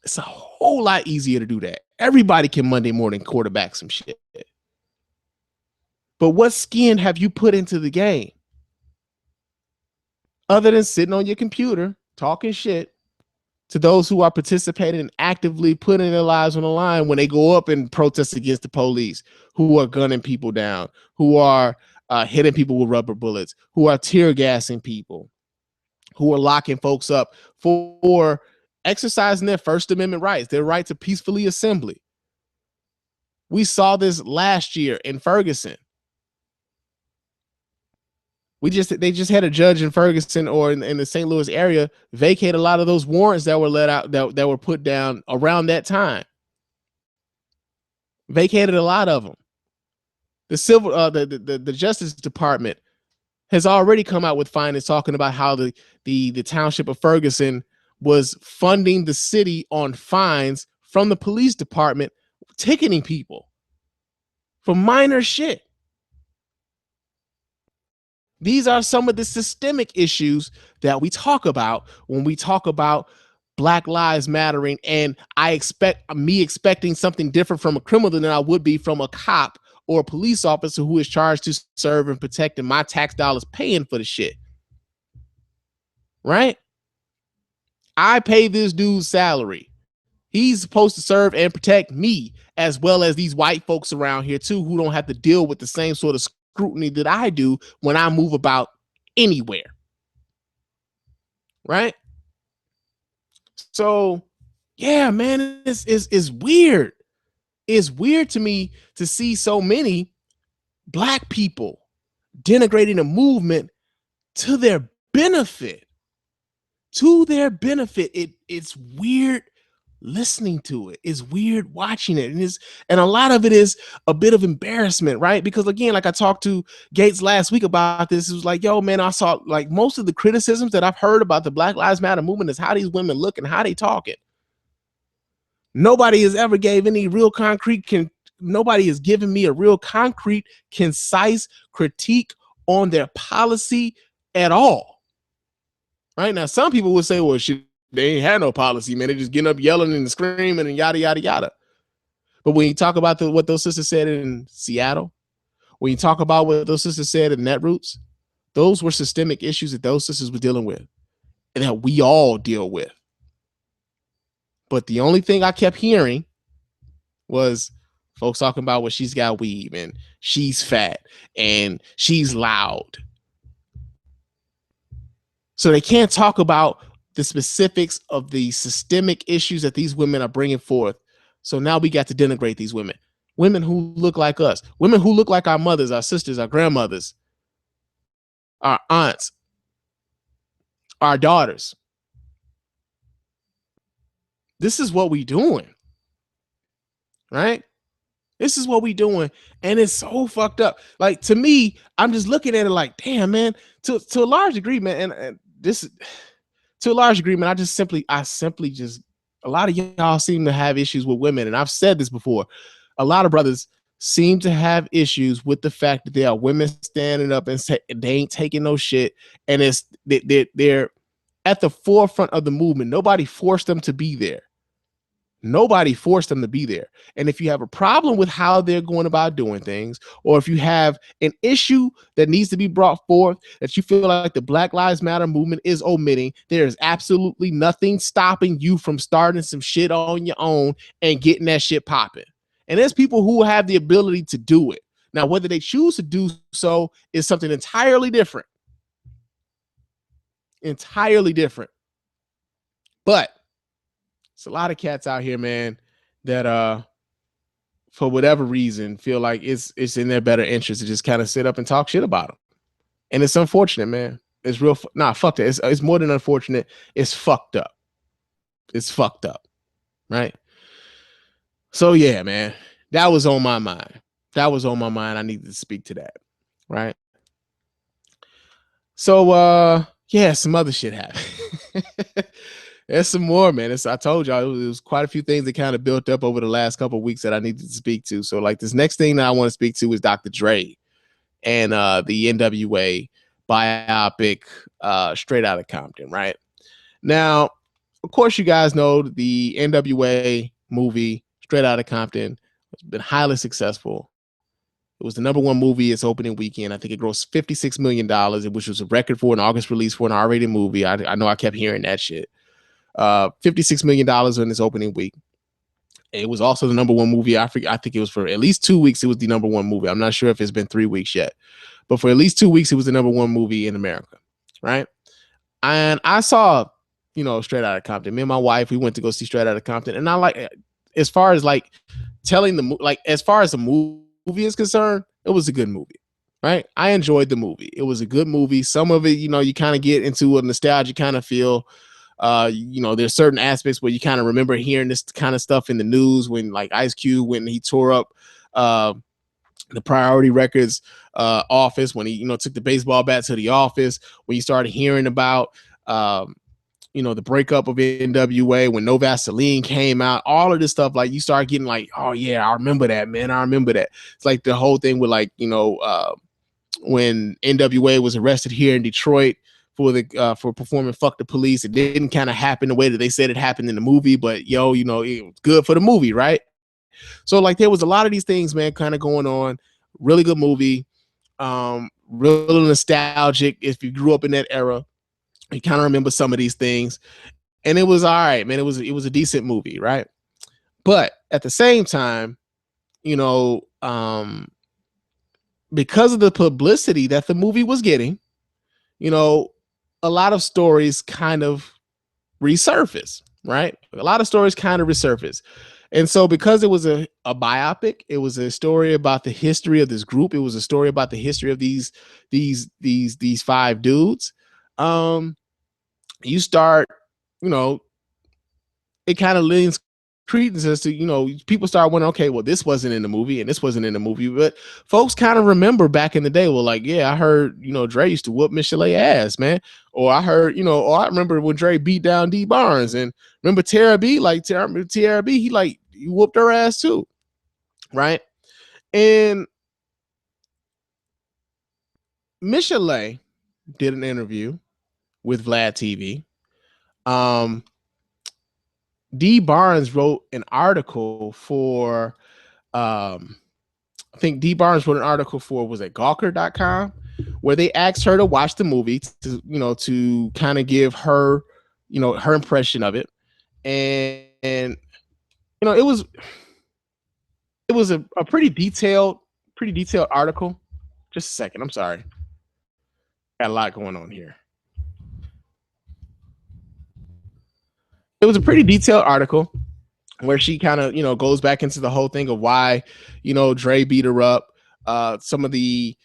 It's a whole lot easier to do that. Everybody can Monday morning quarterback some shit. But what skin have you put into the game? Other than sitting on your computer, talking shit to those who are participating and actively putting their lives on the line when they go up and protest against the police, who are gunning people down, who are hitting people with rubber bullets, who are tear gassing people, who are locking folks up for exercising their First Amendment rights, their right to peacefully assembly. We saw this last year in Ferguson. They just had a judge in Ferguson or in the St. Louis area vacate a lot of those warrants that were let out that were put down around that time. Vacated a lot of them. The Justice Department has already come out with findings talking about how the township of Ferguson was funding the city on fines from the police department, ticketing people for minor shit. These are some of the systemic issues that we talk about when we talk about Black Lives Mattering, and expecting something different from a criminal than I would be from a cop or a police officer who is charged to serve and protect, and my tax dollars paying for the shit. Right? I pay this dude's salary. He's supposed to serve and protect me, as well as these white folks around here too, who don't have to deal with the same sort of scrutiny that I do when I move about anywhere. Right? So, yeah, man, it's weird. It's weird to me to see so many Black people denigrating a movement to their benefit. To their benefit. It's weird listening to it. It's weird watching it. And a lot of it is a bit of embarrassment, right? Because again, like I talked to Gates last week about this, it was like, yo, man, I saw like most of the criticisms that I've heard about the Black Lives Matter movement is how these women look and how they talking. Nobody has ever gave any real nobody has given me a real concrete, concise critique on their policy at all. Right now, some people would say, well, shit, they ain't had no policy, man. They just getting up yelling and screaming and yada, yada, yada. But when you talk about what those sisters said in Seattle, when you talk about what those sisters said in Netroots, those were systemic issues that those sisters were dealing with and that we all deal with. But the only thing I kept hearing was folks talking about, well, she's got weave and she's fat and she's loud. So they can't talk about the specifics of the systemic issues that these women are bringing forth. So now we got to denigrate these women. Women who look like us, women who look like our mothers, our sisters, our grandmothers, our aunts, our daughters. This is what we doing, right? This is what we doing, and it's so fucked up. Like, to me, I'm just looking at it like, damn, man. To a large degree, man, and this, to a large degree, man, I simply just, a lot of y'all seem to have issues with women, and I've said this before. A lot of brothers seem to have issues with the fact that there are women standing up and say they ain't taking no shit, and they're at the forefront of the movement. Nobody forced them to be there. Nobody forced them to be there. And if you have a problem with how they're going about doing things, or if you have an issue that needs to be brought forth that you feel like the Black Lives Matter movement is omitting, there is absolutely nothing stopping you from starting some shit on your own and getting that shit popping. And there's people who have the ability to do it. Now, whether they choose to do so is something entirely different. Entirely different. But it's a lot of cats out here, man, that for whatever reason feel like it's in their better interest to just kind of sit up and talk shit about them. And it's unfortunate, man. It's real. Fuck that. It's more than unfortunate. It's fucked up. It's fucked up. Right. So yeah, man, that was on my mind. That was on my mind. I needed to speak to that. Right. So yeah, some other shit happened. There's some more, man. I told y'all it was quite a few things that kind of built up over the last couple of weeks that I needed to speak to. So like this next thing that I want to speak to is Dr. Dre and the NWA biopic Straight Outta Compton, right? Now, of course, you guys know the NWA movie Straight Outta Compton has been highly successful. It was the #1 movie its opening weekend. I think it grossed $56 million, which was a record for an August release for an R-rated movie. I know I kept hearing that shit. $56 million in its opening week. It was also the #1 movie. I think it was for at least 2 weeks. It was the #1 movie. I'm not sure if it's been 3 weeks yet, but for at least 2 weeks, it was the #1 movie in America, right? And I saw, Straight Outta Compton. Me and my wife, we went to go see Straight Outta Compton, and I like, as far as like telling as far as the movie is concerned, it was a good movie, right? I enjoyed the movie. It was a good movie. Some of it, you kind of get into a nostalgia kind of feel. There's certain aspects where you kind of remember hearing this kind of stuff in the news when like Ice Cube, when he tore up the Priority Records office, when he, took the baseball bat to the office, when you started hearing about, the breakup of NWA, when No Vaseline came out, all of this stuff, like you start getting like, oh yeah, I remember that, man. I remember that. It's like the whole thing with like, when NWA was arrested here in Detroit for performing "Fuck the Police." It didn't kind of happen the way that they said it happened in the movie, but it was good for the movie, right? So like there was a lot of these things, man, kind of going on. Really good movie, real nostalgic. If you grew up in that era, you kind of remember some of these things, and it was all right, man. It was a decent movie, right? But at the same time, because of the publicity that the movie was getting, a lot of stories kind of resurface, right? A lot of stories kind of resurface. And so because it was a biopic, it was a story about the history of this group. It was a story about the history of these 5 dudes. You start, it kind of leans credence as to, people start wondering, okay, well, this wasn't in the movie and this wasn't in the movie, but folks kind of remember back in the day, well, like, yeah, I heard, Dre used to whoop Miss Chalet ass, man. Or I heard, or I remember when Dre beat down D Barnes, and remember Tara B, like Tara B, he whooped her ass too. Right. And Miss Chalet did an interview with Vlad TV. D Barnes wrote an article for I think D Barnes wrote an article for, was it Gawker.com, where they asked her to watch the movie to kind of give her, her impression of it. And it was a pretty detailed article. Just a second. I'm sorry. Got a lot going on here. It was a pretty detailed article where she kind of, goes back into the whole thing of why, Dre beat her up, some of the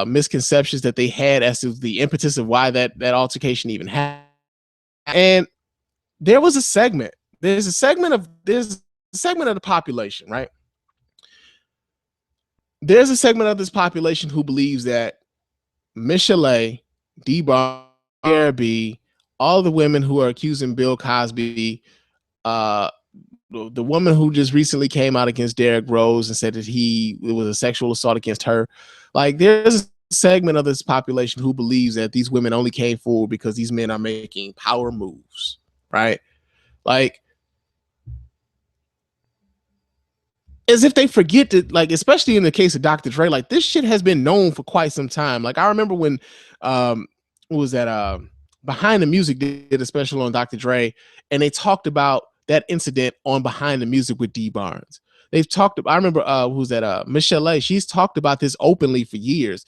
misconceptions that they had as to the impetus of why that altercation even happened. And there's a segment of the population, right? There's a segment of this population who believes that Michelle, D Bar, B, all the women who are accusing Bill Cosby, the woman who just recently came out against Derrick Rose and said that it was a sexual assault against her. Like, there's a segment of this population who believes that these women only came forward because these men are making power moves, right? Like, as if they forget that, like, especially in the case of Dr. Dre, like, this shit has been known for quite some time. Like, I remember when, what was that? Behind the Music did a special on Dr. Dre, and they talked about that incident on Behind the Music with D Barnes. They've talked about, I remember, who's that? Michelle, she's talked about this openly for years.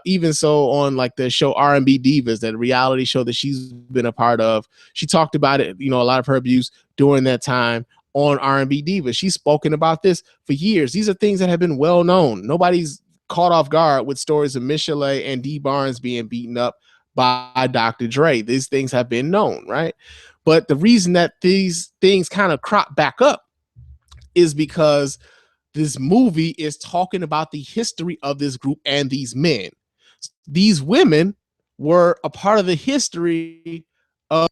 Even so, on like the show R&B Divas, that reality show that she's been a part of, she talked about it, a lot of her abuse during that time on R&B Divas. She's spoken about this for years. These are things that have been well known. Nobody's caught off guard with stories of Michelle and D Barnes being beaten up by Dr. Dre. These things have been known, right? But the reason that these things kind of crop back up is because this movie is talking about the history of this group and these men. These women were a part of the history of,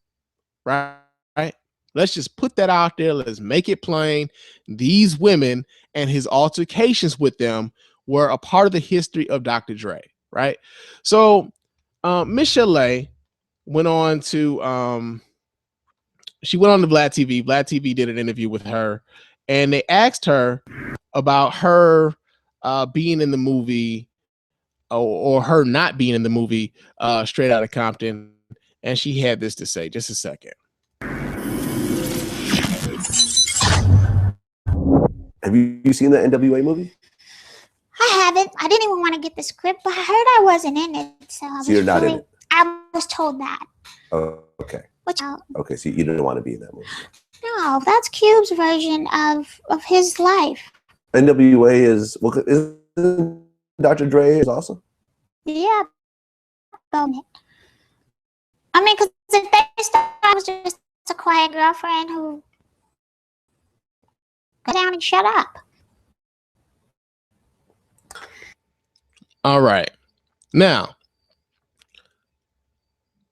right? Let's just put that out there. Let's make it plain. These women and his altercations with them were a part of the history of Dr. Dre, right? So Michelle went on to she went on to Vlad TV. Vlad TV did an interview with her, and they asked her about her being in the movie, or her not being in the movie, Straight Outta Compton. And she had this to say. Just a second. Have you seen the NWA movie? I haven't. I didn't even want to get the script, but I heard I wasn't in it. So you're not in it? I was told that. Oh, okay. Which, okay, so you didn't want to be in that movie. No, that's Cube's version of his life. NWA is, well, isn't Dr. Dre is awesome? Yeah. I mean, because if they thought I was just a quiet girlfriend who go down and shut up. All right. Now,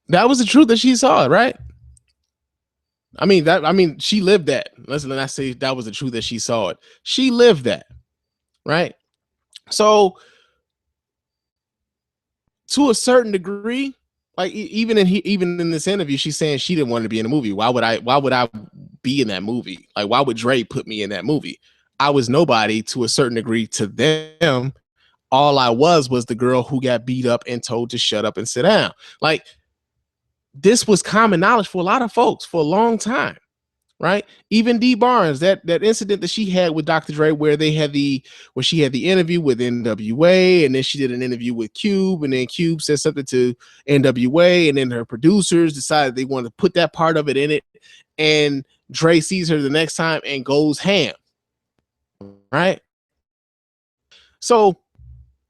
that was the truth that she saw, right? I mean, she lived that. Let's not say that was the truth that she saw it. She lived that, right? So, to a certain degree, like even in this interview, she's saying she didn't want to be in the movie. Why would I be in that movie? Like, why would Dre put me in that movie? I was nobody to a certain degree to them. All I was the girl who got beat up and told to shut up and sit down. Like, this was common knowledge for a lot of folks for a long time, right? Even D Barnes, that incident that she had with Dr. Dre, where she had the interview with NWA, and then she did an interview with Cube, and then Cube said something to NWA, and then her producers decided they wanted to put that part of it in it, and Dre sees her the next time and goes ham, right? So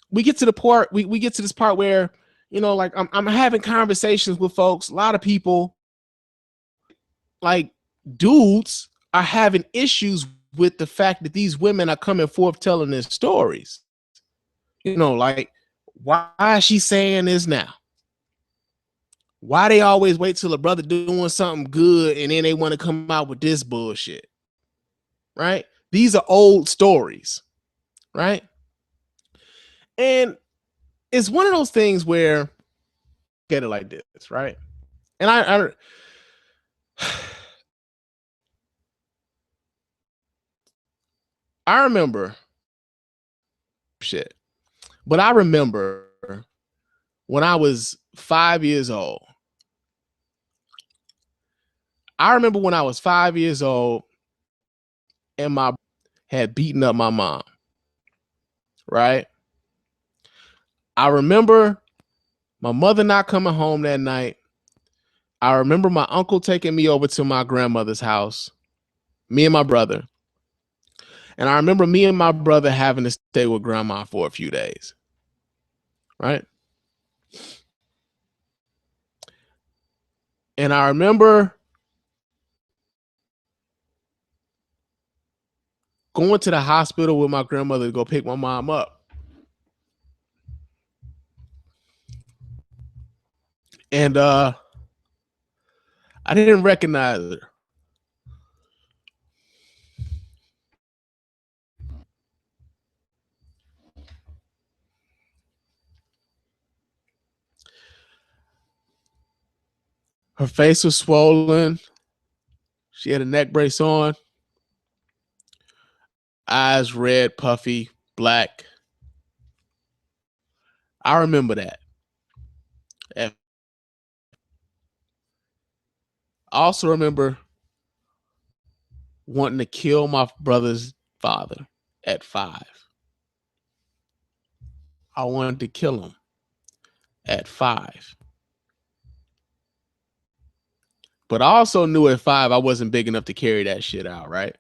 we get to the part, we get to this part where, like, I'm having conversations with folks. A lot of people, like, dudes, are having issues with the fact that these women are coming forth telling their stories. Like, why is she saying this now? Why they always wait till a brother doing something good and then they want to come out with this bullshit, right? These are old stories, right? And it's one of those things where, get it like this, right? And I remember shit. But I remember when I was 5 years old. And my had beaten up my mom, right? I remember my mother not coming home that night. I remember my uncle taking me over to my grandmother's house, me and my brother. And I remember me and my brother having to stay with grandma for a few days, right? And I remember going to the hospital with my grandmother to go pick my mom up. And I didn't recognize her. Her face was swollen. She had a neck brace on. Eyes red, puffy, black. I remember that. I also remember wanting to kill my brother's father at 5. I wanted to kill him at 5. But I also knew at 5 I wasn't big enough to carry that shit out, right?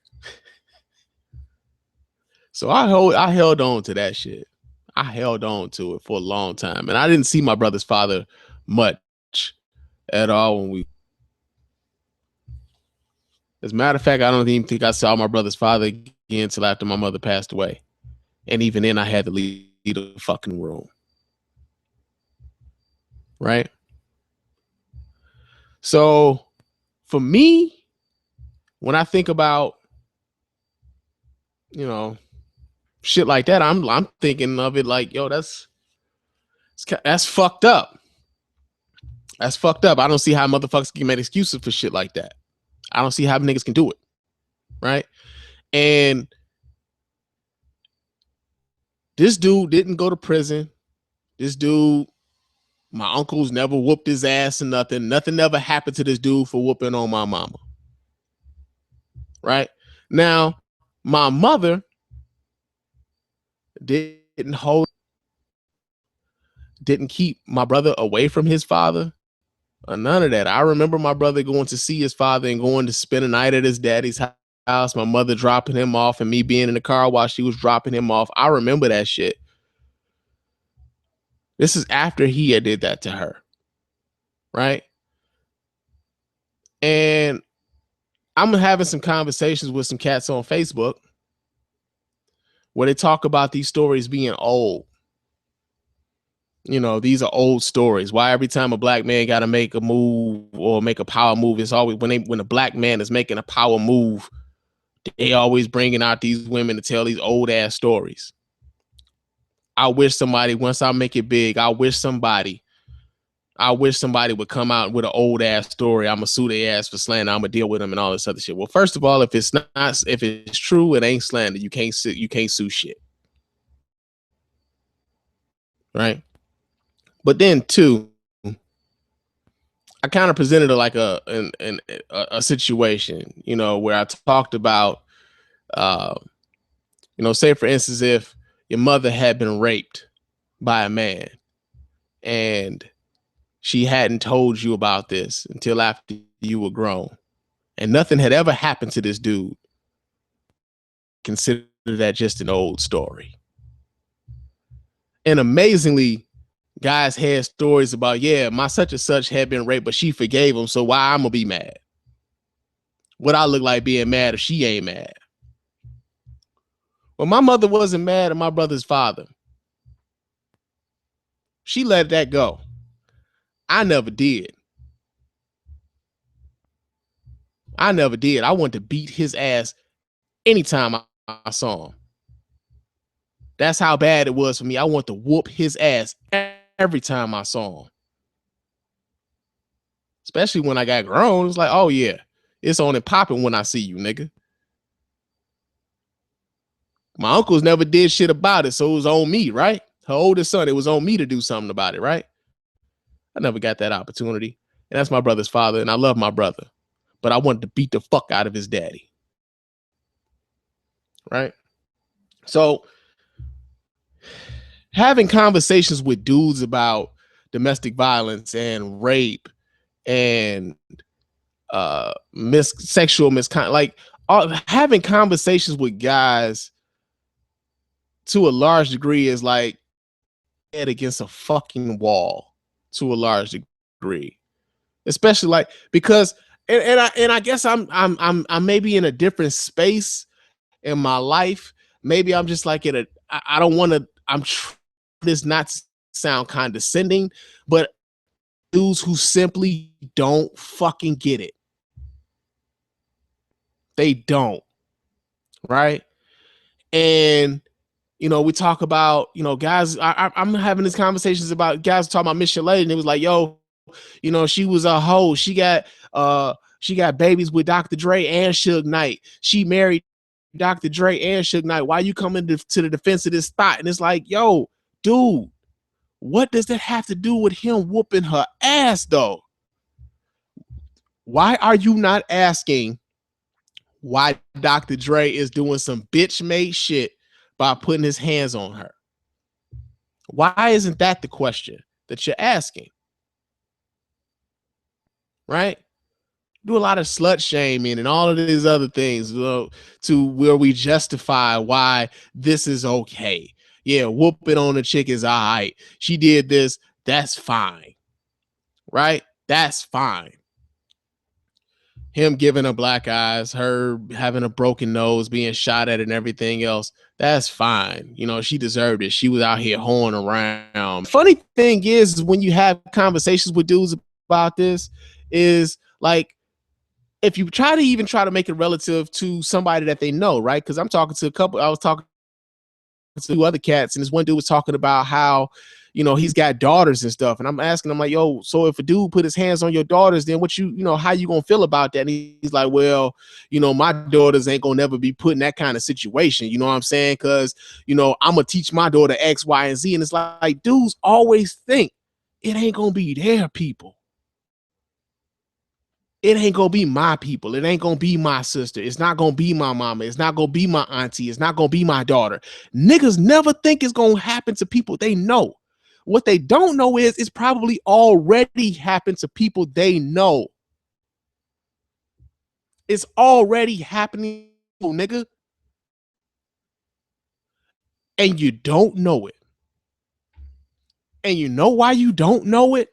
So I held on to that shit. I held on to it for a long time. And I didn't see my brother's father much at all when we. As a matter of fact, I don't even think I saw my brother's father again until after my mother passed away. And even then I had to leave the fucking room. Right? So for me, when I think about, shit like that, I'm thinking of it like, yo, that's fucked up. That's fucked up. I don't see how motherfuckers can make excuses for shit like that. I don't see how niggas can do it. Right? And this dude didn't go to prison. This dude, my uncles never whooped his ass or nothing. Nothing ever happened to this dude for whooping on my mama. Right? Now, my mother didn't keep my brother away from his father or none of that. I remember my brother going to see his father and going to spend a night at his daddy's house, my mother dropping him off and me being in the car while she was dropping him off. I remember that shit. This is after he had did that to her. Right? And I'm having some conversations with some cats on Facebook where they talk about these stories being old. These are old stories. Why every time a black man got to make a move or make a power move, it's always when a black man is making a power move, they always bringing out these women to tell these old ass stories. I wish somebody, once I make it big, I wish somebody would come out with an old ass story. I'm gonna sue their ass for slander. I'm gonna deal with them and all this other shit. Well, first of all, if it's true, it ain't slander. You can't sue shit. Right? But then two, I kind of presented it like a situation, where I talked about, say for instance, if your mother had been raped by a man and she hadn't told you about this until after you were grown and nothing had ever happened to this dude, consider that just an old story. And amazingly, guys had stories about, yeah, my such and such had been raped, but she forgave him. So why I'm gonna be mad? What I look like being mad if she ain't mad? Well, my mother wasn't mad at my brother's father. She let that go. I never did. I wanted to beat his ass anytime I saw him. That's how bad it was for me. I want to whoop his ass every time I saw him. Especially when I got grown. It's like, oh yeah, it's on and popping when I see you, nigga. My uncles never did shit about it, so it was on me, right? Her oldest son, it was on me to do something about it, right? I never got that opportunity. And that's my brother's father, and I love my brother. But I wanted to beat the fuck out of his daddy. Right? So having conversations with dudes about domestic violence and rape and sexual misconduct, like having conversations with guys to a large degree is like head against a fucking wall to a large degree, especially like because and I guess I'm maybe in a different space in my life. Maybe I'm just like I don't want to. This not sound condescending, but dudes who simply don't fucking get it. They don't, right? And we talk about guys. I'm having these conversations about guys talking about Miss Chalet, and it was like, yo, she was a hoe. She got babies with Dr. Dre and Suge Knight. She married Dr. Dre and Suge Knight. Why you coming to the defense of this thought? And it's like, yo, dude, what does that have to do with him whooping her ass though? Why are you not asking why Dr. Dre is doing some bitch made shit by putting his hands on her? Why isn't that the question that you're asking? Right? Do a lot of slut shaming and all of these other things to where we justify why this is okay. Yeah, whooping on a chick is all right. She did this. That's fine. Right? That's fine. Him giving her black eyes, her having a broken nose, being shot at and everything else. That's fine. She deserved it. She was out here hoeing around. Funny thing is when you have conversations with dudes about this is like, if you try to make it relative to somebody that they know, right? Because I was talking to other cats, and this one dude was talking about how, he's got daughters and stuff. And I'm asking him like, yo, so if a dude put his hands on your daughters, then how you gonna feel about that? And he's like, well, my daughters ain't gonna never be put in that kind of situation. You know what I'm saying? Because, I'm gonna teach my daughter X, Y, and Z. And it's like dudes always think it ain't gonna be their people. It ain't gonna be my people. It ain't gonna be my sister. It's not gonna be my mama. It's not gonna be my auntie. It's not gonna be my daughter. Niggas never think it's gonna happen to people they know. What they don't know is it's probably already happened to people they know. It's already happening, nigga. And you don't know it. And you know why you don't know it?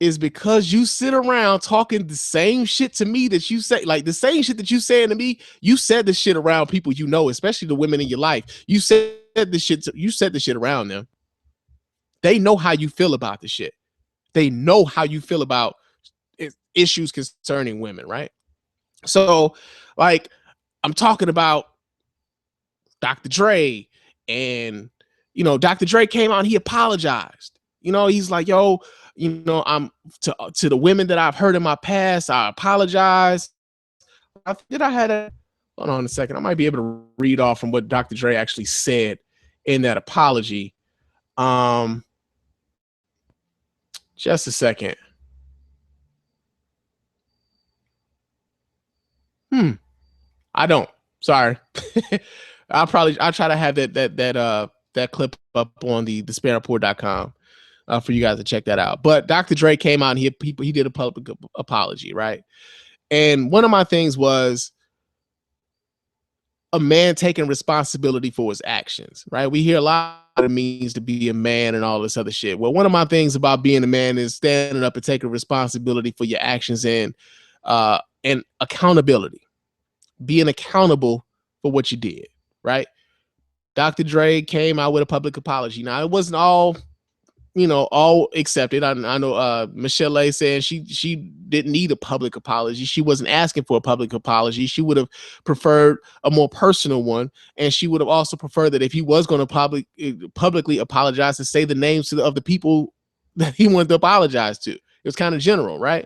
Is because you sit around talking the same shit to me that you say, like the same shit that you saying to me. You said this shit around people especially the women in your life. You said this shit around them. They know how you feel about the shit. They know how you feel about issues concerning women, right? So, like, I'm talking about Dr. Dre, and Dr. Dre came out and he apologized. He's like, yo, I'm to the women that I've hurt in my past, I apologize. Hold on a second. I might be able to read off from what Dr. Dre actually said in that apology. Just a second. I don't. Sorry. I'll try to have that clip up on the SpannReport.com for you guys to check that out. But Dr. Dre came out and he did a public apology, right? And one of my things was a man taking responsibility for his actions, right? We hear a lot of what it means to be a man and all this other shit. Well, one of my things about being a man is standing up and taking responsibility for your actions and accountability, being accountable for what you did, right? Dr. Dre came out with a public apology. Now, it wasn't all accepted. I know Michelle A saying she didn't need a public apology. She wasn't asking for a public apology. She would have preferred a more personal one, and she would have also preferred that if he was going to publicly apologize, to say the names of the people that he wanted to apologize to. It was kind of general, right?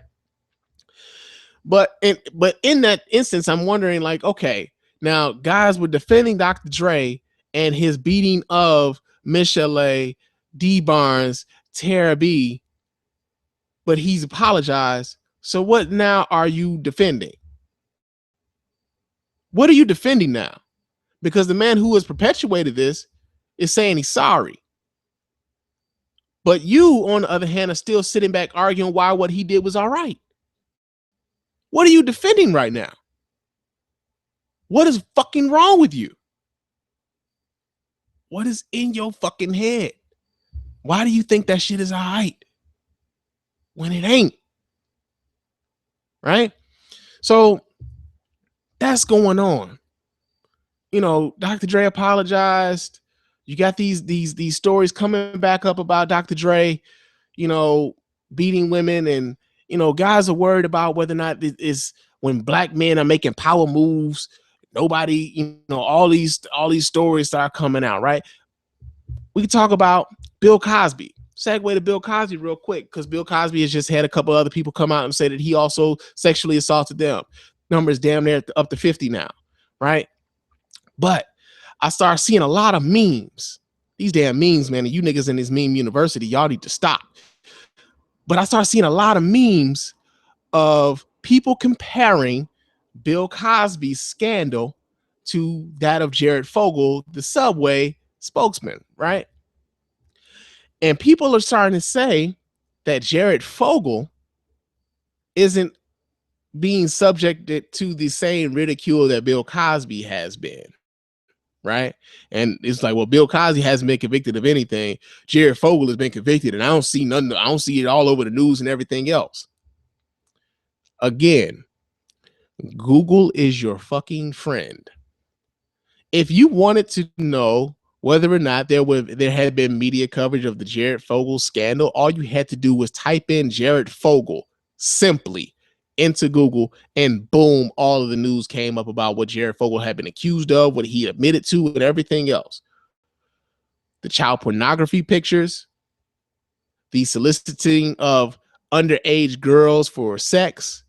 But in that instance, I'm wondering, like, okay, Now, guys were defending Dr. Dre and his beating of Michelle, D. Barnes, Tara B, but he's apologized. So what now are you defending? What are you defending now? Because the man who has perpetuated this is saying he's sorry. But you, on the other hand, are still sitting back arguing why what he did was all right. What are you defending right now? What is fucking wrong with you? What is in your fucking head? Why do you think that shit is all right when it ain't? Right? So that's going on. You know, Dr. Dre apologized. You got these stories coming back up about Dr. Dre, you know, beating women, and you know, guys are worried about whether or not it is when black men are making power moves. Nobody, you know, all these stories start coming out, right? We can talk about Bill Cosby. Segue to Bill Cosby real quick, because Bill Cosby has just had a couple other people come out and say that he also sexually assaulted them. Numbers damn near up to 50 now, right? But I start seeing a lot of memes. These damn memes, man, and you niggas in this meme university, y'all need to stop. But I start seeing a lot of memes of people comparing Bill Cosby's scandal to that of Jared Fogle, the Subway spokesman, right? And people are starting to say that Jared Fogle isn't being subjected to the same ridicule that Bill Cosby has been, right? And it's like, well, Bill Cosby hasn't been convicted of anything. Jared Fogle has been convicted, and I don't see nothing. I don't see it all over the news and everything else. Again, Google is your fucking friend. If you wanted to know whether or not there had been media coverage of the Jared Fogle scandal, all you had to do was type in Jared Fogle simply into Google, and boom, all of the news came up about what Jared Fogle had been accused of, what he admitted to, and everything else. The child pornography pictures, the soliciting of underage girls for sex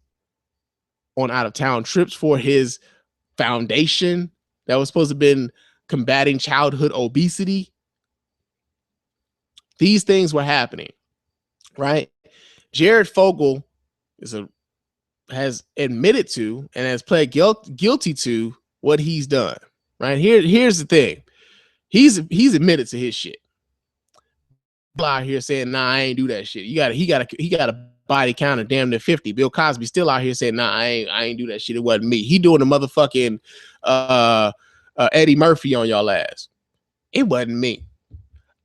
on out-of-town trips for his foundation that was supposed to have been combating childhood obesity. These things were happening, right? Jared Fogle has admitted to and has pled guilty to what he's done, right? Here's the thing. He's admitted to his shit. Out here saying, nah, I ain't do that shit. He got a body count of damn near 50. Bill Cosby still out here saying, nah, I ain't do that shit. It wasn't me. He doing the motherfucking Eddie Murphy on y'all ass. It wasn't me.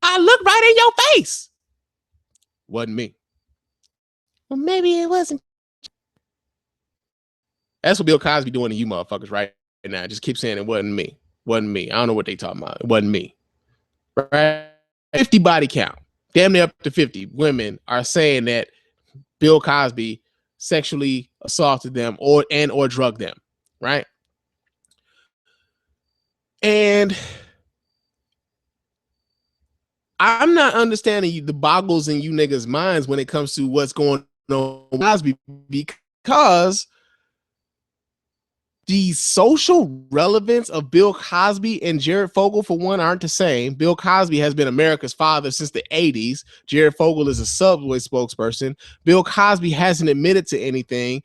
I looked right in your face. Wasn't me. Well, maybe it wasn't. That's what Bill Cosby doing to you motherfuckers right now. Just keep saying it wasn't me. Wasn't me. I don't know what they talking about. It wasn't me. Right? 50 body count. Damn near up to 50 women are saying that Bill Cosby sexually assaulted them or drugged them, right? And I'm not understanding the boggles in you niggas' minds when it comes to what's going on with Cosby, because the social relevance of Bill Cosby and Jared Fogle, for one, aren't the same. Bill Cosby has been America's father since the 80s. Jared Fogle is a Subway spokesperson. Bill Cosby hasn't admitted to anything,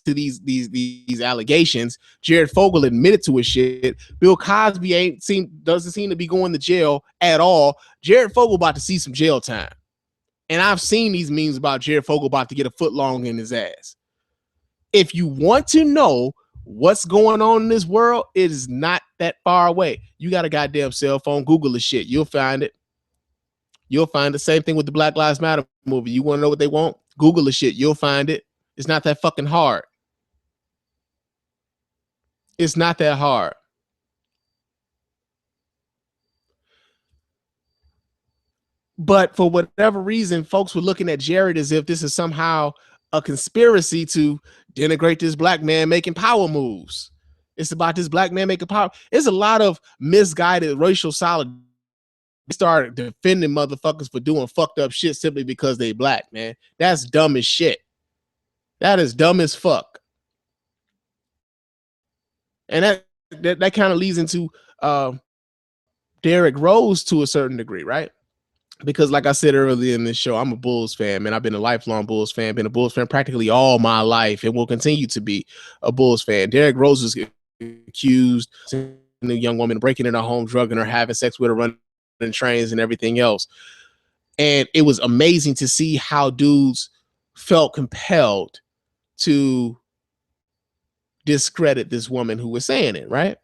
to these allegations. Jared Fogle admitted to his shit. Bill Cosby doesn't seem to be going to jail at all. Jared Fogle about to see some jail time. And I've seen these memes about Jared Fogle about to get a foot long in his ass. If you want to know what's going on in this world, it is not that far away. You got a goddamn cell phone, Google the shit. You'll find it. You'll find the same thing with the Black Lives Matter movie. You want to know what they want? Google the shit. You'll find it. It's not that fucking hard. It's not that hard. But for whatever reason, folks were looking at Jared as if this is somehow a conspiracy to denigrate this black man making power moves. It's about this black man making power. There's a lot of misguided racial solidarity. They start defending motherfuckers for doing fucked up shit simply because they black, man. That's dumb as shit. That is dumb as fuck. And that kind of leads into Derrick Rose to a certain degree, right? Because like I said earlier in this show, I'm a Bulls fan, man. I've been a lifelong Bulls fan, been a Bulls fan practically all my life, and will continue to be a Bulls fan. Derrick Rose is accused of a young woman breaking in her home, drugging her, having sex with her, running trains and everything else. And it was amazing to see how dudes felt compelled to discredit this woman who was saying it, right?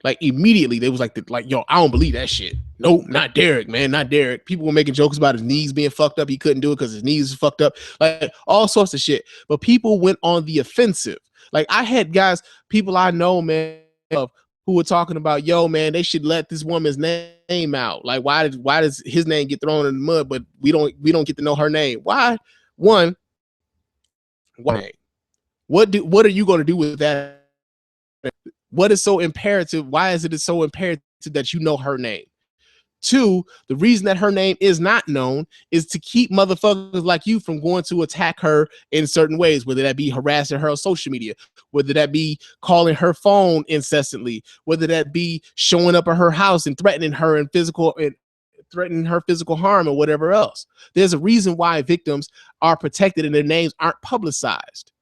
Like immediately they was like, yo, I don't believe that shit. Nope, not Derrick, man, not Derrick. People were making jokes about his knees being fucked up. He couldn't do it because his knees is fucked up, like all sorts of shit. But people went on the offensive. Like I had guys, people I know, man, who were talking about, yo, man, they should let this woman's name out. Like, why does his name get thrown in the mud, but we don't get to know her name? Why? One, why? What are you going to do with that? What is so imperative? Why is it so imperative that you know her name? Two, the reason that her name is not known is to keep motherfuckers like you from going to attack her in certain ways, whether that be harassing her on social media, whether that be calling her phone incessantly, whether that be showing up at her house and threatening her and threatening her physical harm or whatever else. There's a reason why victims are protected and their names aren't publicized.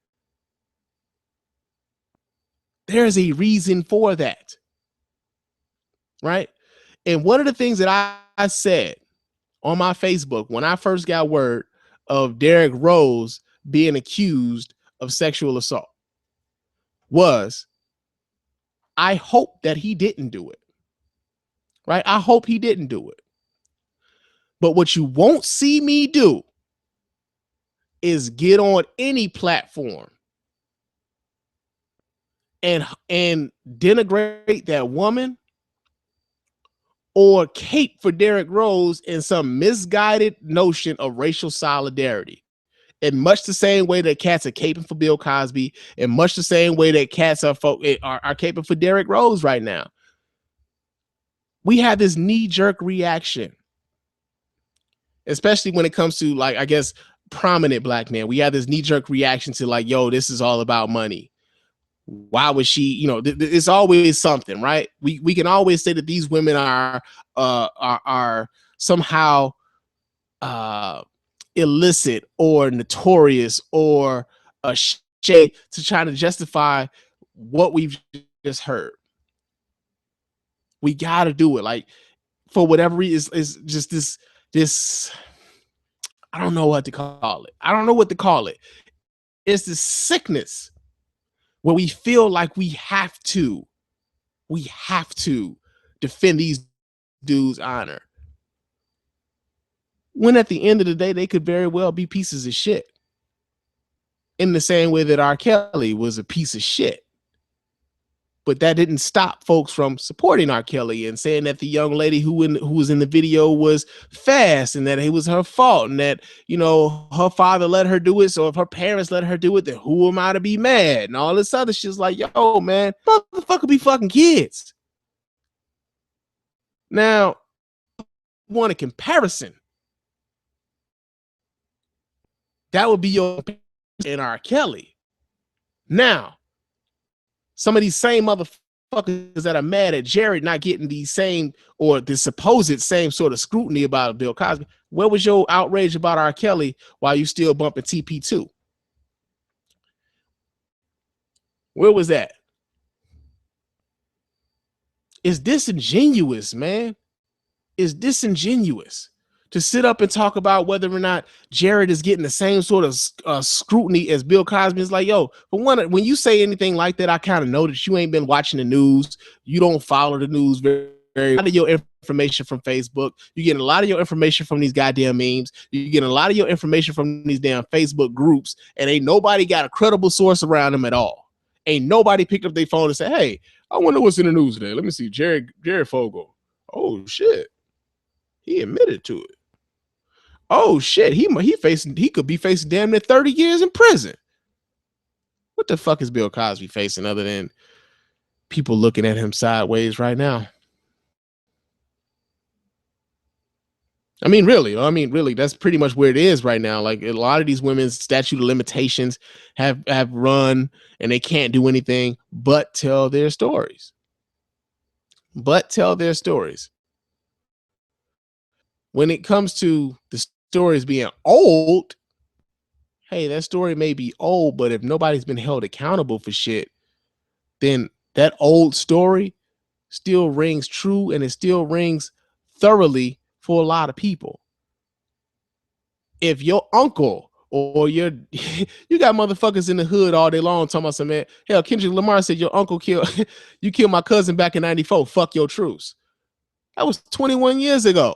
There's a reason for that, right? And one of the things that I said on my Facebook when I first got word of Derrick Rose being accused of sexual assault was, I hope that he didn't do it, right? I hope he didn't do it. But what you won't see me do is get on any platform and denigrate that woman or cape for Derrick Rose in some misguided notion of racial solidarity. In much the same way that cats are caping for Bill Cosby, in much the same way that cats are caping for Derrick Rose right now. We have this knee-jerk reaction, especially when it comes to, like, I guess, prominent black men. We have this knee-jerk reaction to, like, yo, this is all about money. Why was she, you know, it's always something, right? We can always say that these women are somehow illicit or notorious or a shade to try to justify what we've just heard. We got to do it, like, for whatever reason. Is just this I don't know what to call it. I don't know what to call it. It's this sickness where we feel like we have to defend these dudes' honor, when at the end of the day, they could very well be pieces of shit. In the same way that R. Kelly was a piece of shit. But that didn't stop folks from supporting R. Kelly and saying that the young lady who was in the video was fast and that it was her fault and that, you know, her father let her do it. So if her parents let her do it, then who am I to be mad? And all this other shit's like, yo, man, motherfucker be fucking kids. Now, want a comparison. That would be your and R. Kelly. Now, some of these same motherfuckers that are mad at Jared not getting the same or the supposed same sort of scrutiny about Bill Cosby, where was your outrage about R. Kelly while you still bumping TP2? Where was that? It's disingenuous, man. It's disingenuous to sit up and talk about whether or not Jared is getting the same sort of scrutiny as Bill Cosby. Is like, yo, for one, when you say anything like that, I kind of know that you ain't been watching the news. You don't follow the news very a lot of your information from Facebook. You get a lot of your information from these goddamn memes. You get a lot of your information from these damn Facebook groups, and ain't nobody got a credible source around them at all. Ain't nobody picked up their phone and said, hey, I wonder what's in the news today. Let me see. Jared Fogle. Oh, shit. He admitted to it. Oh shit, he could be facing damn near 30 years in prison. What the fuck is Bill Cosby facing other than people looking at him sideways right now? I mean, really, that's pretty much where it is right now. Like, a lot of these women's statute of limitations have run and they can't do anything but tell their stories. but tell their stories. When it comes to the stories being old, hey, that story may be old, but if nobody's been held accountable for shit, then that old story still rings true, and it still rings thoroughly for a lot of people. If your uncle or your you got motherfuckers in the hood all day long talking about some, man, hell, Kendrick Lamar said your uncle killed you killed my cousin back in 94. Fuck your truce. That was 21 years ago.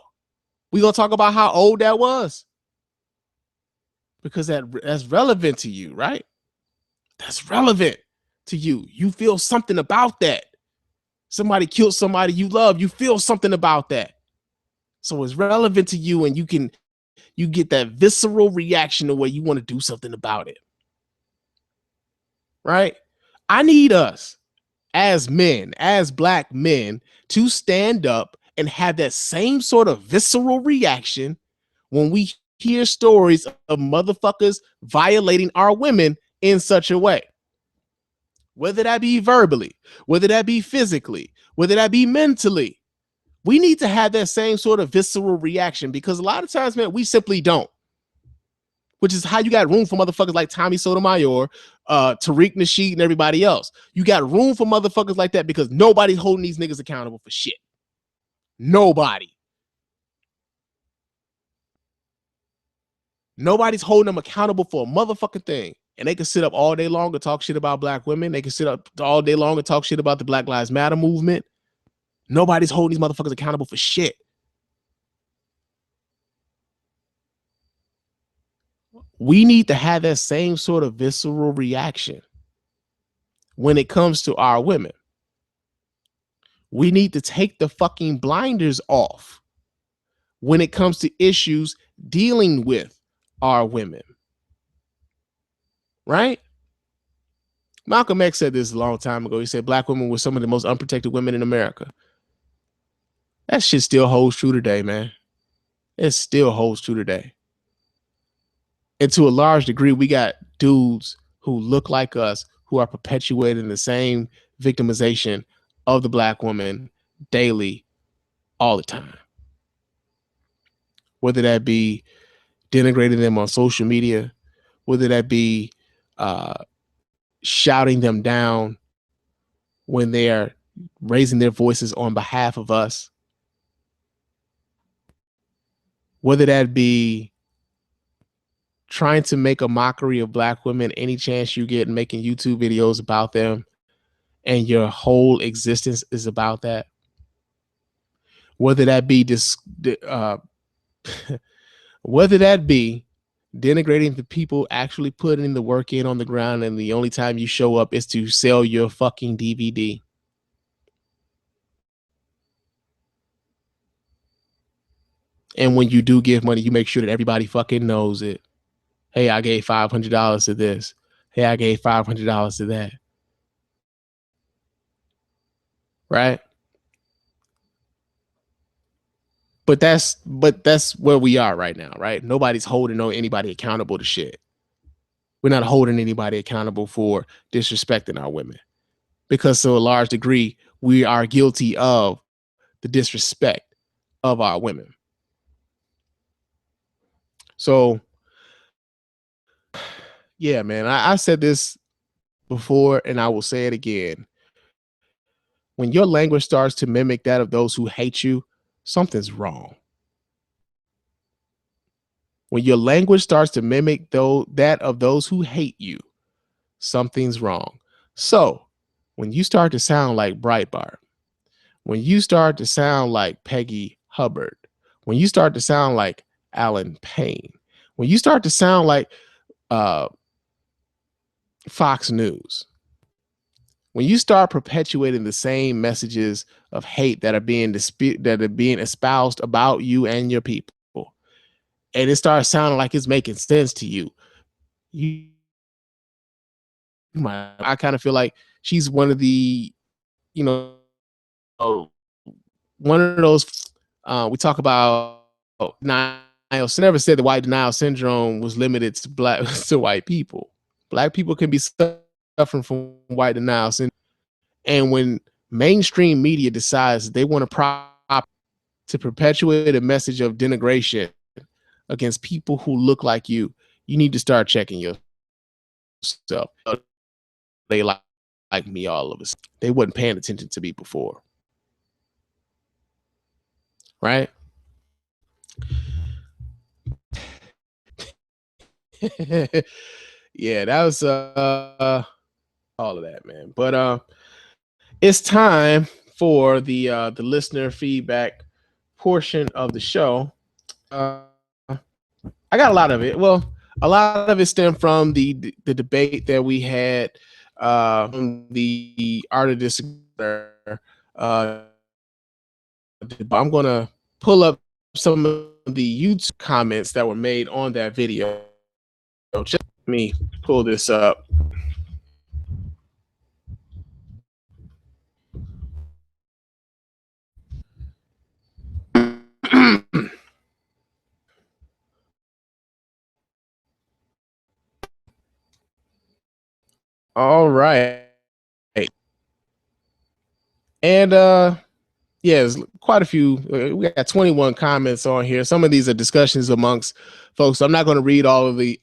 We gonna talk about how old that was? Because that's relevant to you, right? That's relevant to you. You feel something about that. Somebody killed somebody you love. You feel something about that. So it's relevant to you, and you get that visceral reaction to where you want to do something about it. Right? I need us as men, as black men, to stand up and have that same sort of visceral reaction when we hear stories of motherfuckers violating our women in such a way. Whether that be verbally, whether that be physically, whether that be mentally, we need to have that same sort of visceral reaction, because a lot of times, man, we simply don't. Which is how you got room for motherfuckers like Tommy Sotomayor, Tariq Nasheed, and everybody else. You got room for motherfuckers like that because nobody's holding these niggas accountable for shit. Nobody. Nobody's holding them accountable for a motherfucking thing. And they can sit up all day long and talk shit about black women. They can sit up all day long and talk shit about the Black Lives Matter movement. Nobody's holding these motherfuckers accountable for shit. We need to have that same sort of visceral reaction when it comes to our women. We need to take the fucking blinders off when it comes to issues dealing with our women. Right? Malcolm X said this a long time ago. He said black women were some of the most unprotected women in America. That shit still holds true today, man. It still holds true today. And to a large degree, we got dudes who look like us who are perpetuating the same victimization of the black woman daily, all the time. Whether that be denigrating them on social media, whether that be shouting them down when they are raising their voices on behalf of us, whether that be trying to make a mockery of black women any chance you get, making YouTube videos about them, and your whole existence is about that. Whether that be whether that be denigrating the people actually putting the work in on the ground, and the only time you show up is to sell your fucking DVD. And when you do give money, you make sure that everybody fucking knows it. Hey, I gave $500 to this. Hey, I gave $500 to that. Right? But that's where we are right now, right? Nobody's holding anybody accountable to shit. We're not holding anybody accountable for disrespecting our women, because to a large degree, we are guilty of the disrespect of our women. So, yeah, man, I said this before and I will say it again. When your language starts to mimic that of those who hate you, something's wrong. When your language starts to mimic that of those who hate you, something's wrong. So when you start to sound like Breitbart, when you start to sound like Peggy Hubbard, when you start to sound like Alan Payne, when you start to sound like Fox News, when you start perpetuating the same messages of hate that are being espoused about you and your people, and it starts sounding like it's making sense to you, I kind of feel like she's one of the, one of those, we talk about denial. Never said the white denial syndrome was limited to to white people. Black people can be suffering from white denial syndrome. And when mainstream media decides they want to to perpetuate a message of denigration against people who look like you need to start checking yourself. They like me all of us. They wasn't paying attention to me before. Right? Yeah, that was all of that, man. But it's time for the listener feedback portion of the show. I got a lot of it. Well, a lot of it stemmed from the debate that we had from the art of this. I'm gonna pull up some of the YouTube comments that were made on that video. Just let me pull this up. All right. And yeah, there's quite a few. We got 21 comments on here. Some of these are discussions amongst folks. So I'm not going to read all of the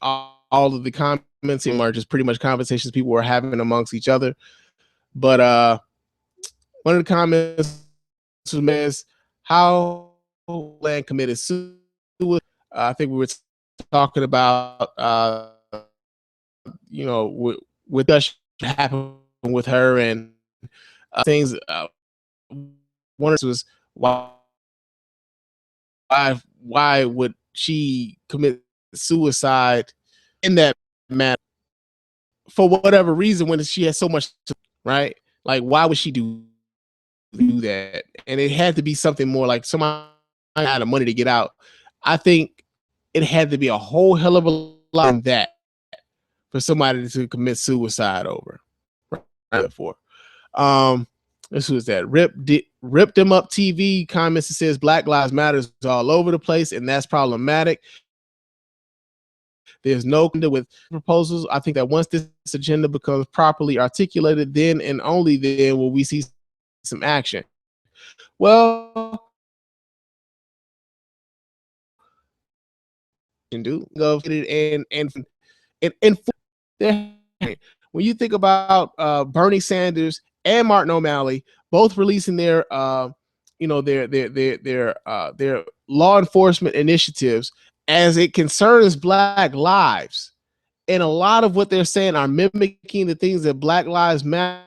comments anymore, just pretty much conversations people were having amongst each other. But one of the comments was, how Land committed suicide. I think we were talking about with us happened with her and things. One of was why would she commit suicide in that manner for whatever reason when she has so much right? Like, why would she do that? And it had to be something more like somebody had the money to get out. I think it had to be a whole hell of a lot in that for somebody to commit suicide over. Right? For this was that rip them up TV comments that says Black Lives Matter is all over the place, and that's problematic. There's no with proposals. I think that once this agenda becomes properly articulated, then and only then will we see some action. Well, can do and when you think about Bernie Sanders and Martin O'Malley both releasing their their law enforcement initiatives as it concerns Black lives, and a lot of what they're saying are mimicking the things that Black Lives Matter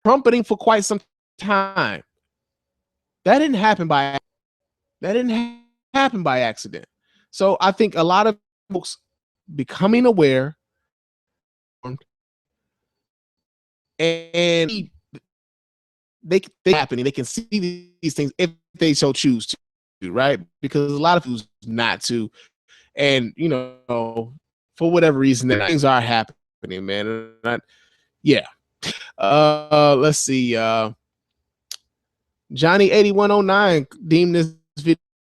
trumpeting for quite some time. That didn't happen by accident. So I think a lot of folks becoming aware and they happening. They can see these things if they so choose to, right? Because a lot of people not to, and for whatever reason, things are happening, man. Yeah. Let's see. Johnny 8109 deemed this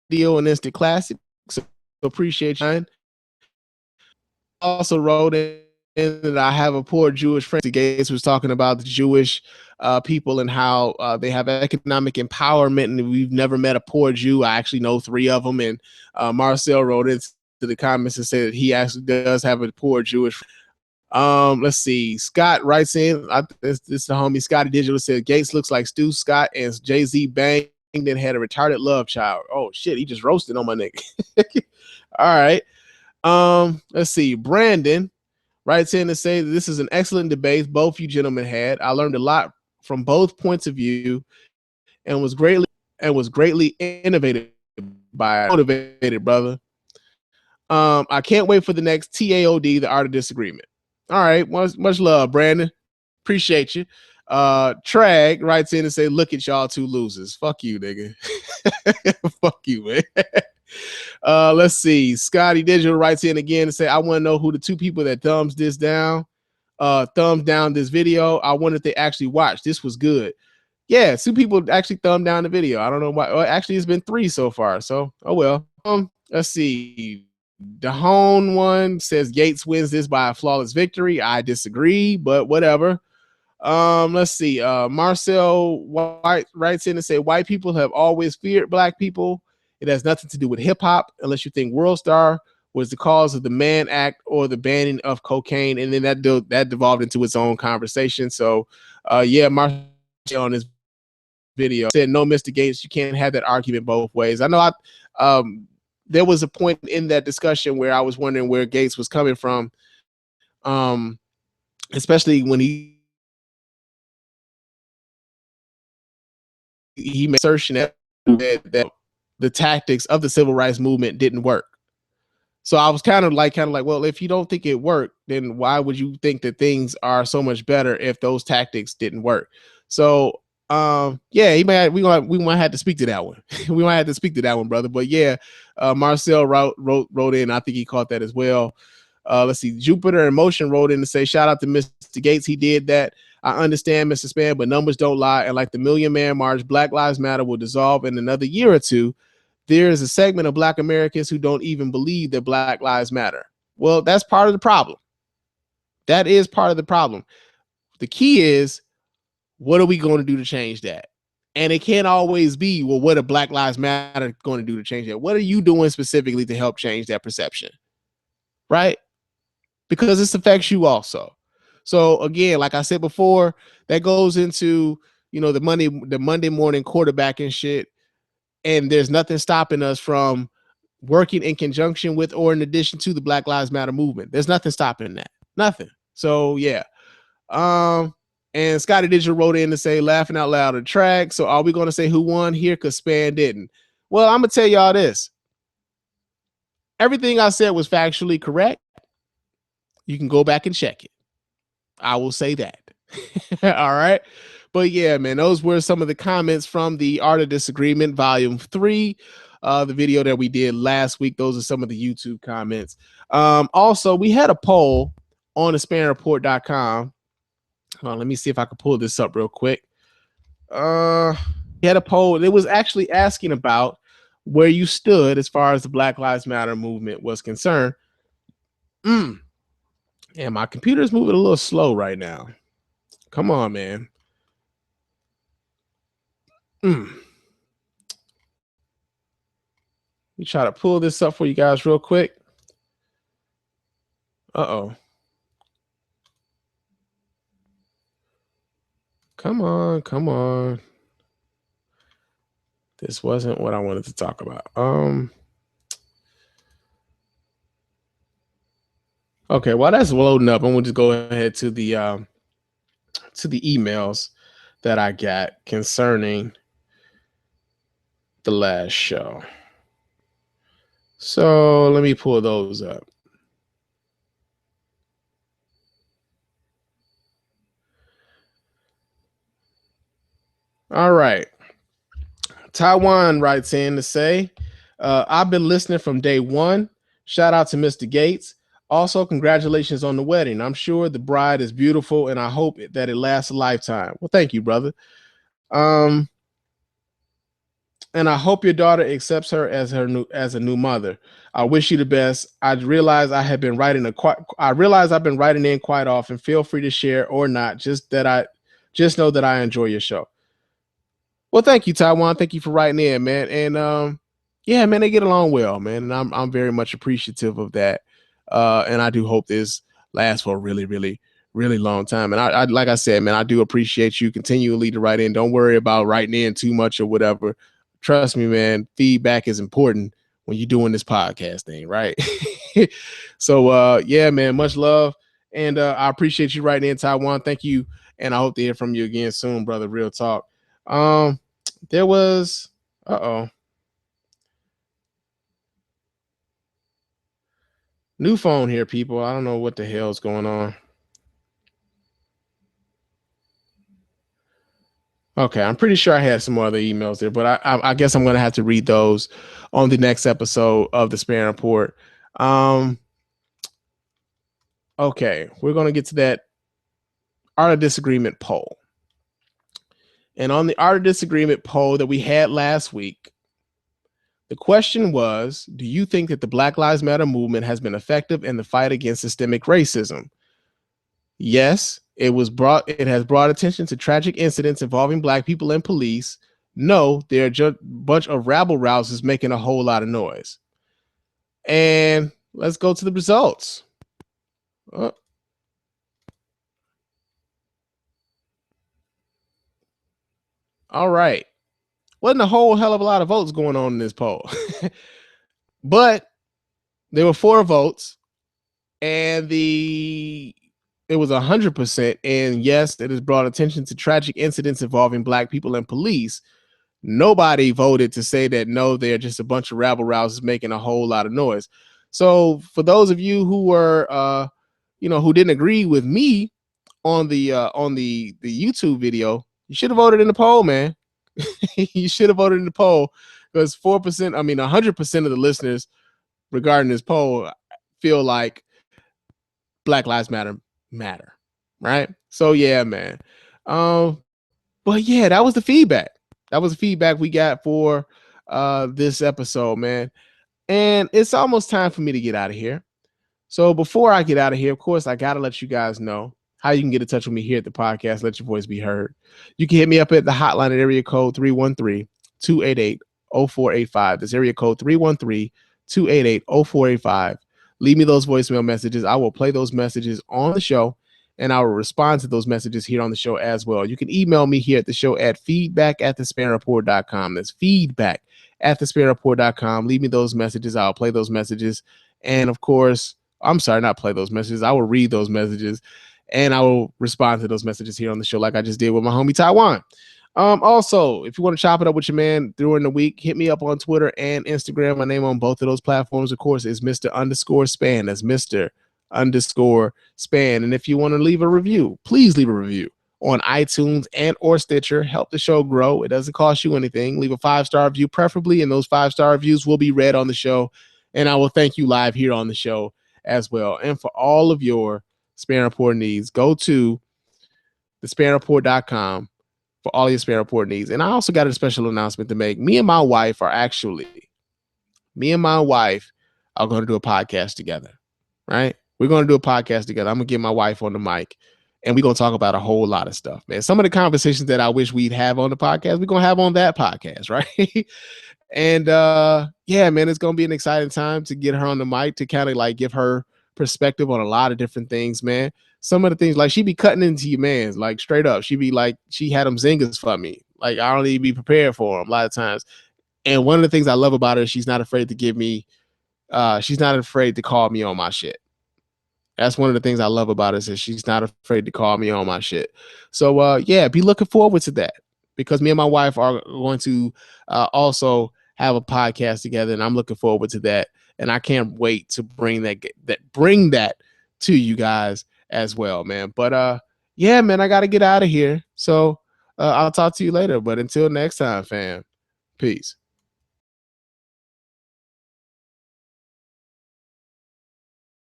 video an instant classic. So appreciate you. Also wrote in that I have a poor Jewish friend. Gates was talking about the Jewish people and how they have economic empowerment, and we've never met a poor Jew. I actually know 3 of them, and Marcel wrote into the comments and said that he actually does have a poor Jewish friend. Let's see. Scott writes in. This is the homie Scotty Digital said Gates looks like Stu Scott and Jay-Z banged and had a retarded love child. Oh shit, he just roasted on my nigga. All right. Let's see. Brandon writes in to say that this is an excellent debate both you gentlemen had. I learned a lot from both points of view and was greatly innovated by it. Motivated, brother. I can't wait for the next TAOD, the Art of Disagreement. All right, much love, Brandon. Appreciate you. Trag writes in and say, look at y'all 2 losers. Fuck you, nigga. Fuck you, man. Let's see. Scotty Digital writes in again and say, I want to know who the 2 people that thumbs down this video. I wonder if they actually watched. This was good. Yeah, 2 people actually thumbed down the video. I don't know why. Well, actually, it's been 3 so far. So, oh well. Let's see. Dahone one says Gates wins this by a flawless victory. I disagree, but whatever. Let's see. Marcel White writes in and say, white people have always feared black people. It has nothing to do with hip hop, unless you think World Star was the cause of the Mann Act or the banning of cocaine, and then that devolved into its own conversation. So, yeah, Marcel on his video said, no, Mr. Gates, you can't have that argument both ways. I know there was a point in that discussion where I was wondering where Gates was coming from, especially when he made assertion that the tactics of the civil rights movement didn't work. So I was kind of like, well, if you don't think it worked, then why would you think that things are so much better if those tactics didn't work? So, yeah, we might have to speak to that one. We might have to speak to that one, brother. But yeah, Marcel wrote in. I think he caught that as well. Let's see. Jupiter in Motion wrote in to say, shout out to Mr. Gates. He did that. I understand, Mr. Spann, but numbers don't lie. And like the Million Man March, Black Lives Matter will dissolve in another year or two. There is a segment of Black Americans who don't even believe that Black Lives Matter. Well, that's part of the problem. That is part of the problem. The key is, what are we going to do to change that? And it can't always be, well, what are Black Lives Matter going to do to change that? What are you doing specifically to help change that perception? Right? Because this affects you also. So again, like I said before, that goes into, the Monday morning quarterbacking shit. And there's nothing stopping us from working in conjunction with or in addition to the Black Lives Matter movement. There's nothing stopping that. Nothing. So yeah. And Scotty Digital wrote in to say, laughing out loud at track. So are we going to say who won here? Because Spann didn't. Well, I'm going to tell y'all this. Everything I said was factually correct. You can go back and check it. I will say that. All right. But yeah, man, those were some of the comments from the Art of Disagreement, Volume 3, the video that we did last week. Those are some of the YouTube comments. Also, we had a poll on the SpannReport.com. Let me see if I can pull this up real quick. We had a poll. It was actually asking about where you stood as far as the Black Lives Matter movement was concerned. And my computer is moving a little slow right now. Come on, man. Let me try to pull this up for you guys real quick. Uh-oh. Come on, come on. This wasn't what I wanted to talk about. Okay, while that's loading up, I'm gonna just go ahead to the emails that I got concerning the last show. So let me pull those up. All right. Taiwan writes in to say, I've been listening from day one. Shout out to Mr. Gates. Also, congratulations on the wedding. I'm sure the bride is beautiful, and I hope that it lasts a lifetime. Well, thank you, brother. And I hope your daughter accepts her as a new mother. I wish you the best. I realize I've been writing in quite often. Feel free to share or not. Just know that I enjoy your show. Well, thank you, Taiwan. Thank you for writing in, man. And yeah, man, they get along well, man. And I'm very much appreciative of that. And I do hope this lasts for a really, really, really long time. And I like I said, man, I do appreciate you continually to write in. Don't worry about writing in too much or whatever. Trust me, man, feedback is important when you're doing this podcast thing, right? So yeah, man, much love. And I appreciate you writing in, Taiwan. Thank you. And I hope to hear from you again soon, brother. Real talk. There was new phone here, people. I don't know what the hell's going on. Okay, I'm pretty sure I had some other emails there, but I guess I'm gonna have to read those on the next episode of the Spann Report. Okay, we're gonna get to that Art of Disagreement poll. And on the Art of Disagreement poll that we had last week, the question was, do you think that the Black Lives Matter movement has been effective in the fight against systemic racism? Yes, It has brought attention to tragic incidents involving Black people and police. No, they're just a bunch of rabble rousers making a whole lot of noise. And let's go to the results. All right. Wasn't a whole hell of a lot of votes going on in this poll. But there were 4 votes, and it was 100%. And yes, it has brought attention to tragic incidents involving Black people and police. Nobody voted to say that no, they're just a bunch of rabble rousers making a whole lot of noise. So for those of you who were, who didn't agree with me on the YouTube video, you should have voted in the poll, man. You should have voted in the poll, because 100% of the listeners regarding this poll feel like Black Lives Matter, right? So yeah, man. But yeah, that was the feedback. That was the feedback we got for this episode, man. And it's almost time for me to get out of here. So before I get out of here, of course, I gotta let you guys know how you can get in touch with me here at the podcast, let your voice be heard. You can hit me up at the hotline at area code 313-288-0485. That's area code 313-288-0485. Leave me those voicemail messages. I will play those messages on the show, and I will respond to those messages here on the show as well. You can email me here at the show at feedback@thespannreport.com. That's feedback@thespannreport.com. Leave me those messages. I'll play those messages. And of course, I'm sorry, not play those messages. I will read those messages, and I will respond to those messages here on the show like I just did with my homie Taiwan. Also, if you want to chop it up with your man during the week, hit me up on Twitter and Instagram. My name on both of those platforms, of course, is Mr._Spann. That's Mr._Spann. And if you want to leave a review, please leave a review on iTunes and or Stitcher. Help the show grow. It doesn't cost you anything. Leave a 5-star review, preferably, and those 5-star reviews will be read on the show. And I will thank you live here on the show as well. And for all of your Spann Report needs, go to thespannreport.com for all your Spann Report needs. And I also got a special announcement to make. Me and my wife are going to do a podcast together, right? We're going to do a podcast together. I'm going to get my wife on the mic, and we're going to talk about a whole lot of stuff, man. Some of the conversations that I wish we'd have on the podcast, we're going to have on that podcast, right? And yeah, man, it's going to be an exciting time to get her on the mic to kind of like give her perspective on a lot of different things, man. Some of the things, like, she be cutting into your mans, like, straight up. She be like, she had them zingers for me. Like, I don't need to be prepared for them a lot of times. And one of the things I love about her is she's not afraid to give me, she's not afraid to call me on my shit. That's one of the things I love about her, is she's not afraid to call me on my shit. So yeah, be looking forward to that, because me and my wife are going to also have a podcast together, and I'm looking forward to that. And I can't wait to bring that to you guys as well, man. But yeah, man, I got to get out of here. So I'll talk to you later. But until next time, fam, peace.